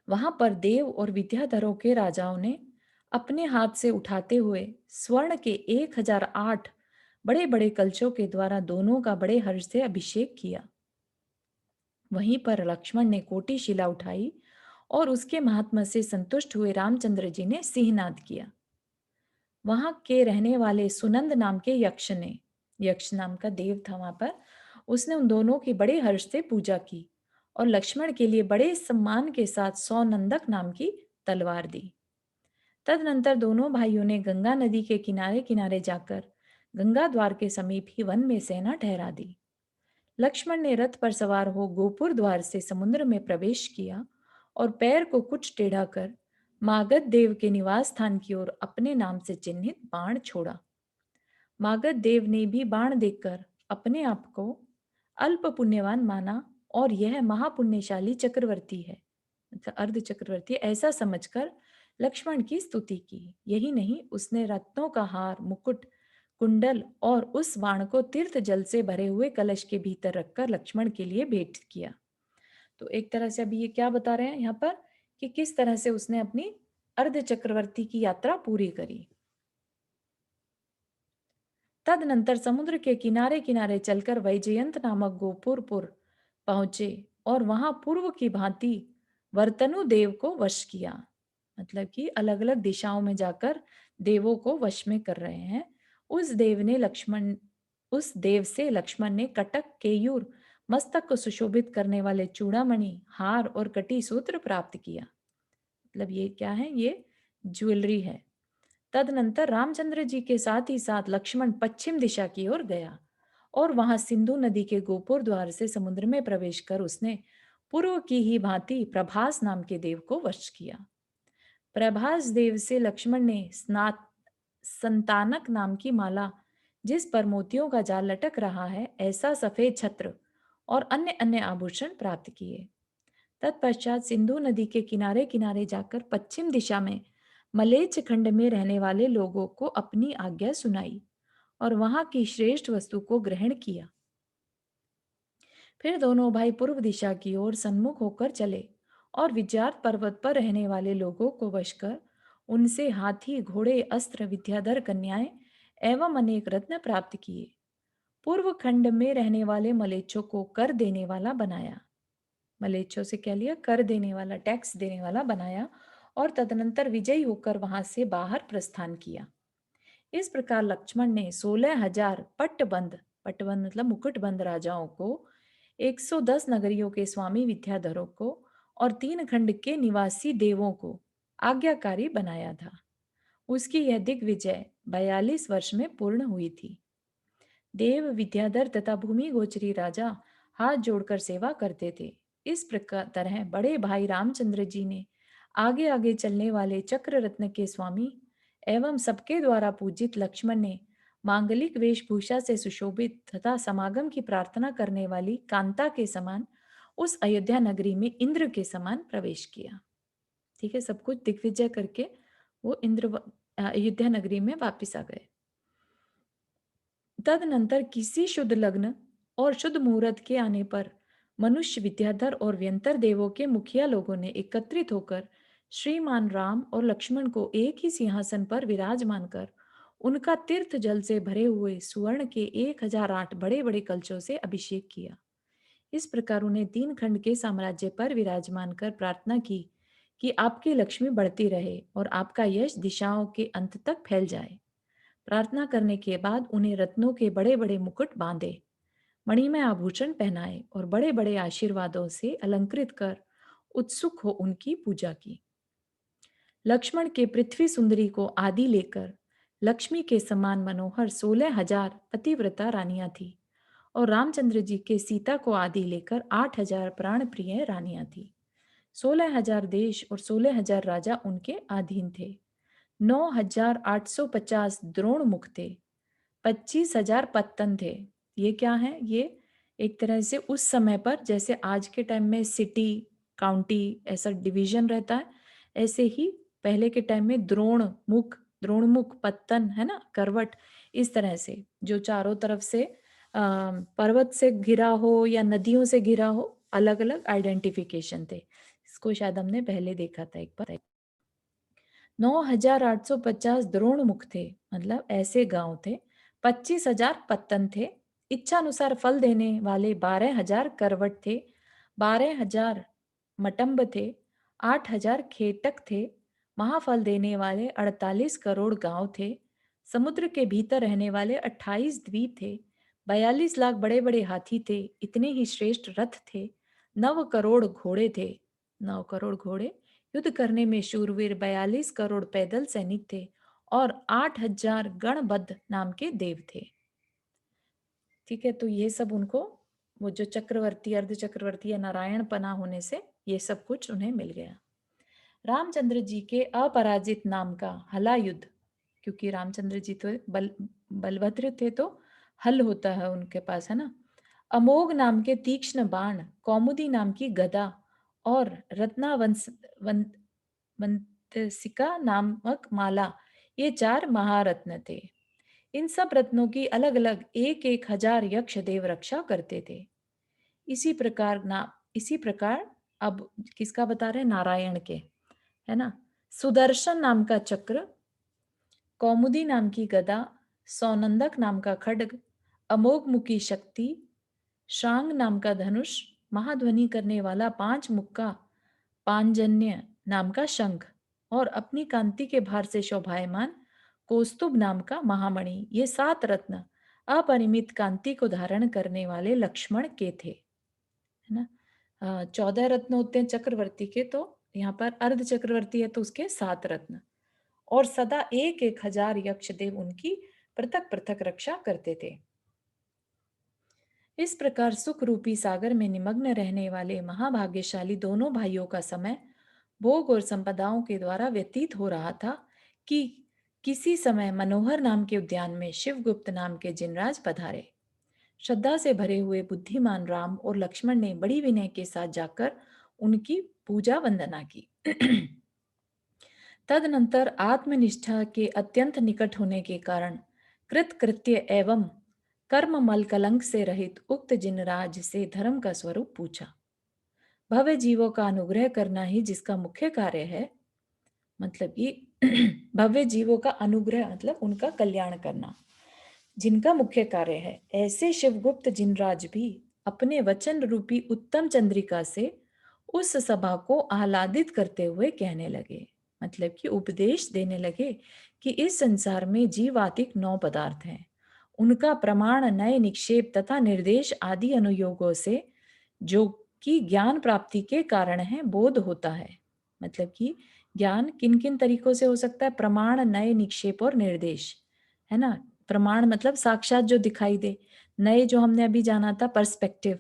वहां पर देव और विद्याधरों के राजाओं ने अपने हाथ से उठाते हुए स्वर्ण के 1008 बड़े बड़े कलशों के द्वारा दोनों का बड़े हर्ष से अभिषेक किया। वहीं पर लक्ष्मण ने कोटि शिला उठाई और उसके महात्मा से संतुष्ट हुए रामचंद्र जी ने सिंहनाद किया। वहां के रहने वाले सुनंद नाम के यक्ष ने, यक्ष नाम का देव था वहां पर, उसने उन दोनों की बड़े हर्ष से पूजा की और लक्ष्मण के लिए बड़े सम्मान के साथ सौनंदक नाम की तलवार दी। तदनंतर दोनों भाइयों ने गंगा नदी के किनारे किनारे जाकर गंगा द्वार के समीप ही वन में सेना ठहरा दी। लक्ष्मण ने रथ पर सवार हो गोपुर द्वार से समुद्र में प्रवेश किया और पैर को कुछ टेढ़ा कर मागध देव के निवास स्थान की ओर अपने नाम से चिन्हित बाण छोड़ा। मागध देव ने भी बाण देखकर अपने आप को अल्प पुण्यवान माना और यह महापुण्यशाली चक्रवर्ती है, मतलब अर्ध चक्रवर्ती, ऐसा समझकर लक्ष्मण की स्तुति की। यही नहीं, उसने रत्नों का हार, मुकुट, कुंडल और उस बाण को तीर्थ जल से भरे हुए कलश के भीतर रखकर लक्ष्मण के लिए भेंट किया। तो एक तरह से अभी ये क्या बता रहे हैं यहाँ पर कि किस तरह से उसने अपनी अर्ध चक्रवर्ती की यात्रा पूरी करी। तदनंतर समुद्र के किनारे किनारे चलकर वैजयंत नामक गोपुरपुर पहुंचे और वहां पूर्व की भांति वर्तनु देव को वश किया। मतलब कि अलग अलग दिशाओं में जाकर देवों को वश में कर रहे हैं। उस देव से लक्ष्मण ने कटक, केयूर, मस्तक को सुशोभित करने वाले चूड़ामणि, हार और कटी सूत्र प्राप्त किया। मतलब ये क्या है? ये ज्वेलरी है। तदनंतर रामचंद्र जी के साथ ही साथ लक्ष्मण पश्चिम दिशा की ओर गया और वहां सिंधु नदी के गोपुर द्वार से समुद्र में प्रवेश कर उसने पूर्व की ही भांति प्रभास नाम के देव को वश किया। प्रभास देव से लक्ष्मण ने संतानक नाम की माला, जिस पर मोतियों का जाल लटक रहा है, ऐसा सफेद छत्र और अन्य अन्य आभूषण प्राप्त किए। तत्पश्चात सिंधु नदी के किनारे किनारे जाकर पश्चिम दिशा में मलेच्छ खंड में रहने वाले लोगों को अपनी आज्ञा सुनाई और वहां की श्रेष्ठ वस्तु को ग्रहण किया। फिर दोनों भाई पूर्व दिशा की ओर सन्मुख होकर चले और विज्यात पर्वत पर रहने वाले लोगों को वश कर उनसे हाथी, घोड़े, अस्त्र, विद्याधर कन्याएं एवं अनेक रत्न प्राप्त किए। पूर्व खंड में रहने वाले मलेच्छों को कर देने वाला बनाया। मलेच्छों से क्या लिया? कर देने वाला, टैक्स देने वाला बनाया और तदनंतर विजयी होकर वहां से बाहर प्रस्थान किया। इस प्रकार लक्ष्मण ने 16,000 पट्टबंद मतलब मुकुटबंद राजाओं को, 110 नगरियों के स्वामी विद्याधरों को और 3 खंड के निवासी देवों को आज्ञाकारी बनाया था। उसकी यह दिग्विजय 42 वर्ष में पूर्ण हुई थी। देव, विद्याधर तथा भूमि गोचरी राजा हाथ जोड़कर सेवा करते थे। इस प्रकार तरह बड़े भाई रामचंद्र जी ने आगे आगे चलने वाले चक्र रत्न के स्वामी एवं सबके द्वारा पूजित लक्ष्मण ने मांगलिक वेशभूषा से सुशोभित तथा समागम की प्रार्थना करने वाली कांता के समान उस अयोध्या नगरी में इंद्र के समान प्रवेश किया। ठीक है, सब कुछ दिग्विजय करके वो अयोध्या नगरी में वापिस आ गए। तदनंतर किसी शुद्ध लग्न और शुद्ध मुहूर्त के आने पर मनुष्य, विद्याधर और व्यंतर देवों के मुखिया लोगों ने एकत्रित होकर श्रीमान राम और लक्ष्मण को एक ही सिंहासन पर विराजमान कर उनका तीर्थ जल से भरे हुए सुवर्ण के 1008 बड़े बड़े कलशों से अभिषेक किया। इस प्रकार उन्हें 3 खंड के साम्राज्य पर विराजमान कर प्रार्थना की कि आपकी लक्ष्मी बढ़ती रहे और आपका यश दिशाओं के अंत तक फैल जाए। प्रार्थना करने के बाद उन्हें रत्नों के बड़े बड़े मुकुट बांधे, मणिमय आभूषण पहनाए और बड़े बड़े आशीर्वादों से अलंकृत कर उत्सुक हो उनकी पूजा की। लक्ष्मण के पृथ्वी सुंदरी को आदि लेकर लक्ष्मी के समान मनोहर 16,000 पतिव्रता रानियां थी और रामचंद्र जी के सीता को आदि लेकर 8,000 प्राण प्रिय रानियां थी। 16,000 देश और 16,000 राजा उनके अधीन थे। 9,850 द्रोण मुख थे। 25,000 पत्तन थे। ये क्या है? ये एक तरह से उस समय पर जैसे आज के टाइम में सिटी, काउंटी ऐसा डिवीजन रहता है, ऐसे ही पहले के टाइम में द्रोणमुख, पत्तन है ना, करवट, इस तरह से जो चारों तरफ से पर्वत से घिरा हो या नदियों से घिरा हो, अलग अलग आइडेंटिफिकेशन थे। इसको शायद हमने पहले देखा था एक बार। 9,850 द्रोण मुख थे, मतलब ऐसे गांव थे। 25,000 पत्तन थे। इच्छानुसार फल देने वाले 12,000 करवट थे। 12,000 मटम्ब थे। 8,000 खेटक थे। महाफल देने वाले 48 करोड़ गांव थे। समुद्र के भीतर रहने वाले 28 द्वीप थे। 42 लाख बड़े बड़े हाथी थे। इतने ही श्रेष्ठ रथ थे। 9 करोड़ घोड़े थे। 9 करोड़ घोड़े, युद्ध करने में शूरवीर 42 करोड़ पैदल सैनिक थे और 8,000 गणबद्ध नाम के देव थे। ठीक है, तो ये सब उनको वो जो चक्रवर्ती, अर्ध चक्रवर्ती या नारायण पना होने से ये सब कुछ उन्हें मिल गया। रामचंद्र जी के अपराजित नाम का हला युद्ध, क्योंकि रामचंद्र जी तो बलभद्र थे तो हल होता है उनके पास, है ना। अमोघ नाम के तीक्ष्ण बाण, कौमुदी नाम की गदा और रत्नावंसिका नामक माला, ये 4 महारत्न थे। इन सब रत्नों की अलग अलग 1,000 यक्ष देव रक्षा करते थे। इसी प्रकार अब किसका बता रहे हैं? नारायण के, है ना। सुदर्शन नाम का चक्र, कौमुदी नाम की गदा, सौनंदक नाम का खड्ग, अमोघ मुखी शक्ति, शांग नाम का धनुष, महाध्वनि करने वाला 5 मुख का पांजन्य नाम का शंख और अपनी कांति के भार से शोभायमान कौस्तुभ नाम का महामणि, ये 7 रत्न अपरिमित कांति को धारण करने वाले लक्ष्मण के थे, है ना। 14 रत्न होते हैं चक्रवर्ती के, तो यहाँ पर अर्ध चक्रवर्ती है तो उसके 7 रत्न, और सदा 1,000 यक्ष देव उनकी पृथक पृथक रक्षा करते थे। इस प्रकार सुख रूपी सागर में निमग्न रहने वाले महाभाग्यशाली दोनों भाइयों का समय भोग और संपदाओं के द्वारा व्यतीत हो रहा था कि किसी समय मनोहर नाम के उद्यान में शिवगुप्त नाम के जिनराज पधारे। श्रद्धा से भरे हुए बुद्धिमान राम और लक्ष्मण ने बड़ी विनय के साथ जाकर उनकी पूजा वंदना की। तदनंतर आत्मनिष्ठा के अत्यंत निकट होने के कारण कृत कृत्य एवं कर्म मल कलंक से रहित उक्त जिनराज से धर्म का स्वरूप पूछा। भव्य जीवों का अनुग्रह करना ही जिसका मुख्य कार्य है, मतलब कि भव्य जीवों का अनुग्रह मतलब उनका कल्याण करना जिनका मुख्य कार्य है, ऐसे शिवगुप्त जिनराज भी अपने वचन रूपी उत्तम चंद्रिका से उस सभा को आह्लादित करते हुए कहने लगे, मतलब कि उपदेश देने लगे कि इस संसार में जीवातिक 9 पदार्थ हैं। उनका प्रमाण नए निक्षेप तथा निर्देश आदि अनुयोगों से जो कि ज्ञान प्राप्ति के कारण है बोध होता है। मतलब कि ज्ञान किन किन तरीकों से हो सकता है? प्रमाण, नए निक्षेप और निर्देश, है ना। प्रमाण मतलब साक्षात जो दिखाई दे, नए जो हमने अभी जाना था पर्सपेक्टिव,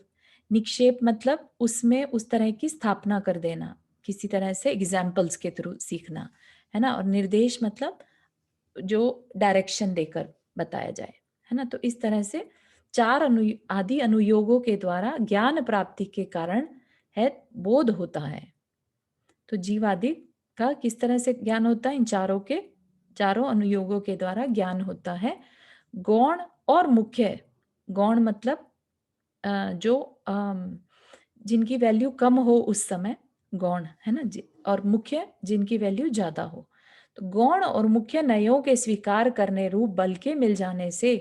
निक्षेप मतलब उसमें उस तरह की स्थापना कर देना, किसी तरह से एग्जाम्पल्स के थ्रू सीखना, है ना। और निर्देश मतलब जो डायरेक्शन देकर बताया जाए, है ना। तो इस तरह से 4 आदि अनुयोगों के द्वारा ज्ञान प्राप्ति के कारण है बोध होता है। तो जीव आदि का किस तरह से ज्ञान होता है? इन चारों अनुयोगों के द्वारा ज्ञान होता है। गौण और मुख्य, गौण मतलब जो जिनकी वैल्यू कम हो उस समय गौण, है ना जी, और मुख्य जिनकी वैल्यू ज्यादा हो। तो गौण और मुख्य नयों के स्वीकार करने रूप बल के मिल जाने से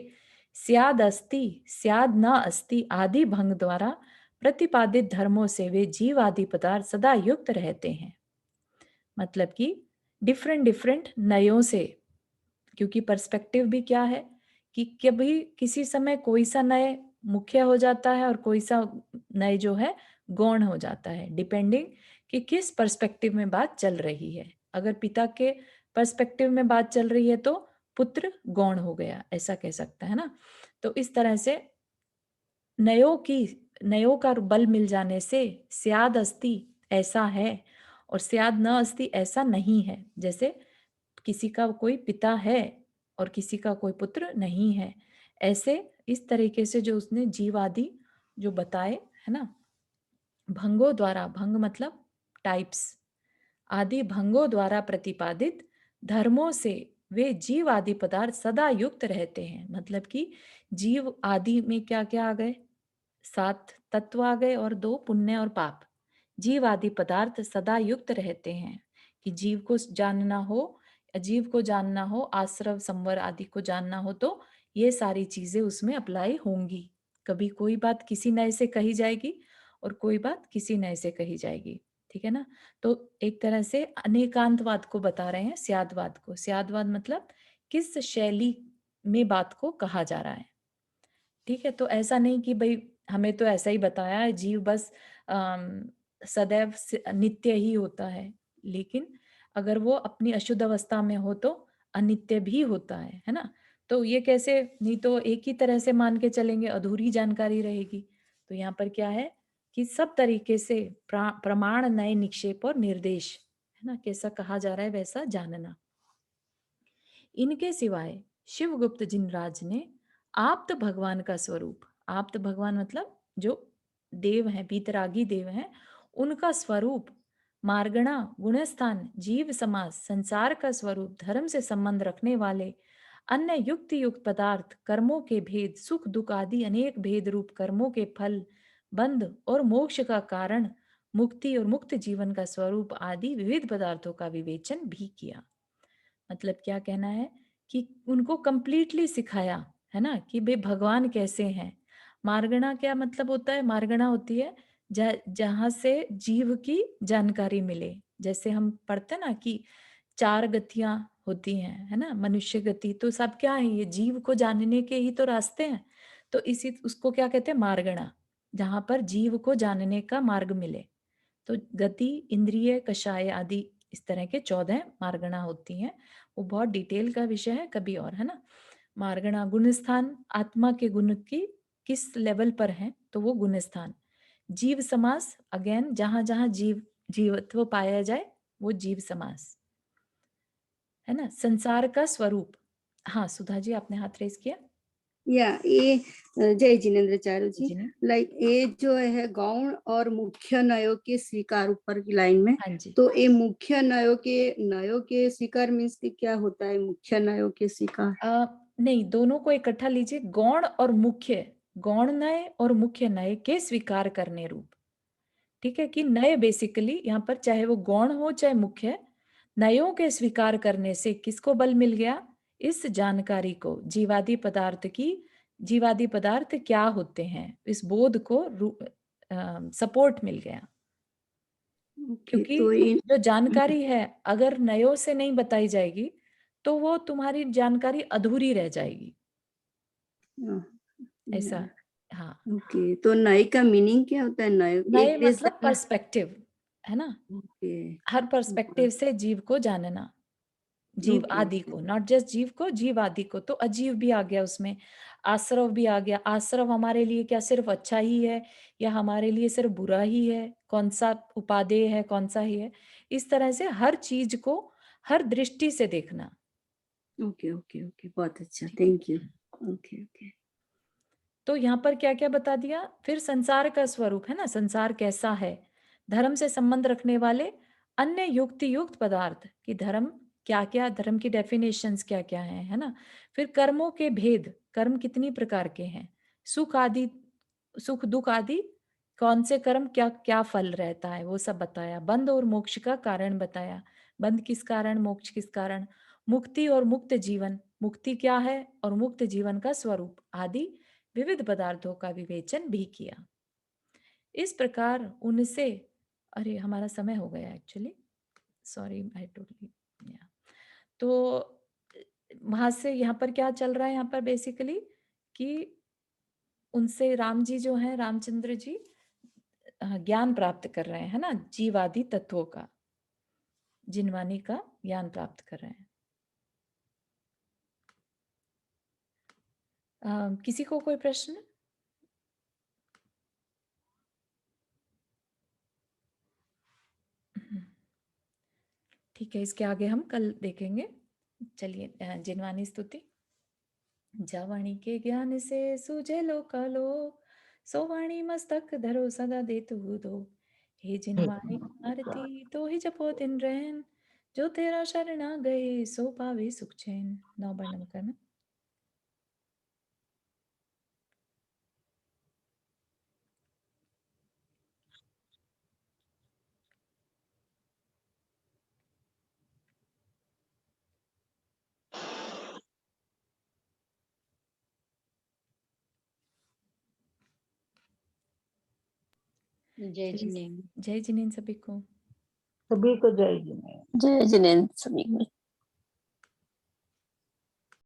स्याद अस्ति स्याद न अस्ति आदि भंग द्वारा प्रतिपादित धर्मों से वे जीव आदि पदार्थ सदा युक्त रहते हैं। मतलब कि डिफरेंट डिफरेंट नयों से, क्योंकि पर्सपेक्टिव भी क्या है कि कभी किसी समय कोई सा नय मुख्य हो जाता है और कोई सा नय जो है गौण हो जाता है, डिपेंडिंग कि किस पर्सपेक्टिव में बात चल रही है। अगर पिता के पर्सपेक्टिव में बात चल रही है तो पुत्र गौण हो गया, ऐसा कह सकता है ना। तो इस तरह से नयों का बल मिल जाने से स्याद अस्ति ऐसा है और स्याद न अस्ति ऐसा नहीं है। जैसे किसी का कोई पिता है और किसी का कोई पुत्र नहीं है, ऐसे इस तरीके से जो उसने जीव आदि जो बताए, है ना, भंगों द्वारा, भंग मतलब टाइप्स, आदि भंगों द्वारा प्रतिपादित धर्मों से वे जीव आदि पदार्थ सदा युक्त रहते हैं। मतलब कि जीव आदि में क्या क्या आ गए? 7 तत्व आ गए और 2 पुण्य और पाप। जीव आदि पदार्थ सदा युक्त रहते हैं कि जीव को जानना हो, अजीव को जानना हो, आश्रव संवर आदि को जानना हो तो ये सारी चीजें उसमें अप्लाई होंगी। कभी कोई बात किसी नए से कही जाएगी और कोई बात किसी नए से कही जाएगी, ठीक है ना। तो एक तरह से अनेकांतवाद को बता रहे हैं, स्यादवाद को। स्यादवाद मतलब किस शैली में बात को कहा जा रहा है, ठीक है। तो ऐसा नहीं कि भाई हमें तो ऐसा ही बताया है, जीव बस सदैव नित्य ही होता है, लेकिन अगर वो अपनी अशुद्ध अवस्था में हो तो अनित्य भी होता है ना। तो ये कैसे, नहीं तो एक ही तरह से मान के चलेंगे, अधूरी जानकारी रहेगी। तो यहाँ पर क्या है कि सब तरीके से प्रमाण, नए निक्षेप और निर्देश, है ना, कैसा कहा जा रहा है वैसा जानना। इनके सिवाय शिवगुप्त जिनराज ने आप्त भगवान का स्वरूप, आप्त भगवान मतलब जो देव हैं, बीतरागी देव हैं, उनका स्वरूप, मार्गणा, गुणस्थान, जीव समाज, संसार का स्वरूप, धर्म से संबंध रखने वाले अन्य युक्त युक्त पदार्थ, कर्मों के भेद, सुख दुख आदि अनेक भेद रूप कर्मों के फल, बंध और मोक्ष का कारण, मुक्ति और मुक्त जीवन का स्वरूप आदि विविध पदार्थों का विवेचन भी किया। मतलब क्या कहना है कि उनको कंप्लीटली सिखाया, है ना, कि भाई भगवान कैसे हैं। मार्गणा क्या मतलब होता है? मार्गणा होती है जहां से जीव की जानकारी मिले। जैसे हम पढ़ते ना कि 4 गतियां होती हैं, है ना, मनुष्य गति, तो सब क्या है, ये जीव को जानने के ही तो रास्ते हैं। तो इसी उसको क्या कहते हैं, मार्गणा, जहां पर जीव को जानने का मार्ग मिले। तो गति, इंद्रिय, कषाय आदि इस तरह के 14 मार्गणा होती हैं। वो बहुत डिटेल का विषय है, कभी और, है ना। मार्गणा, गुणस्थान, आत्मा के गुण की किस लेवल पर है, तो वो गुणस्थान। जीव समास, अगेन जहां जहां जीवत्व पाया जाए वो जीव समास, है ना। संसार का स्वरूप, हाँ सुधा जी आपने हाथ रेस किया। ये जय जिनेन्द्रचार्य जी, जी ने, लाइक ये जो है गौण और मुख्य नयों के स्वीकार ऊपर की लाइन में, हाँ जी। तो ये मुख्य नयों के स्वीकार मीन्स कि क्या होता है मुख्य नयों के स्वीकार? नहीं, दोनों को इकट्ठा लीजिए, गौण और मुख्य, गौण नय और मुख्य नय के स्वीकार करने रूप। ठीक है, कि नय बेसिकली यहाँ पर चाहे वो गौण हो चाहे मुख्य, नयों के स्वीकार करने से किसको बल मिल गया, इस जानकारी को, जीवादि पदार्थ की, जीवादि पदार्थ क्या होते हैं, इस बोध को सपोर्ट मिल गया। ओके, क्योंकि तो जो जानकारी है अगर नयों से नहीं बताई जाएगी तो वो तुम्हारी जानकारी अधूरी रह जाएगी, ऐसा। हाँ, ओके, तो नए का मीनिंग क्या होता है? नए नए एक देश मतलब पर्सपेक्टिव, है ना, ओके हर पर्सपेक्टिव से जीव को जानना, जीव ओके आदि को, नॉट जस्ट जीव को, जीव आदि को। तो अजीव भी आ गया उसमें, आश्रव भी आ गया। आश्रव हमारे लिए क्या सिर्फ अच्छा ही है या हमारे लिए सिर्फ बुरा ही है, कौन सा उपादेय है, कौन सा ही है, इस तरह से हर चीज को हर दृष्टि से देखना। ओके ओके ओके, बहुत अच्छा, ठीक है। Thank you. ओके ओके, तो यहाँ पर क्या क्या बता दिया, फिर संसार का स्वरूप, है ना, संसार कैसा है, धर्म से संबंध रखने वाले अन्य युक्ति युक्त पदार्थ की धर्म क्या क्या, धर्म की डेफिनेशंस क्या क्या है ना। फिर कर्मों के भेद, कर्म कितनी प्रकार के हैं, सुख आदि, सुख दुख आदि, कौन से कर्म क्या क्या फल रहता है वो सब बताया। बंध और मोक्ष का कारण बताया, बंध किस कारण, मोक्ष किस कारण। मुक्ति और मुक्त जीवन, मुक्ति क्या है और मुक्त जीवन का स्वरूप आदि विविध पदार्थों का विवेचन भी किया। इस प्रकार उनसे, अरे हमारा समय हो गया एक्चुअली, सॉरी आई टोटली, तो वहां से यहाँ पर क्या चल रहा है, यहाँ पर बेसिकली कि उनसे राम जी जो है, रामचंद्र जी ज्ञान प्राप्त कर रहे हैं, है ना, जीवादि तत्वों का, जिनवानी का ज्ञान प्राप्त कर रहे हैं। किसी को कोई प्रश्न? ठीक है, इसके आगे हम कल देखेंगे। चलिए, जिनवानी स्तुति। जावाणी के ज्ञान से सूझे लोकालो, सो वाणी मस्तक धरो सदा देतु दो। हे जिनवाणी आरती तो ही जपो दिन रैन, जो तेरा शरणा गए सो पावे सुख चैन। 9 बार नमक करना। जय चलिए, जिनेन्द्र। जय जिनेन्द्र सभी को। सभी को जय जिनेन्द्र। जय जिनेन्द्र सभी को।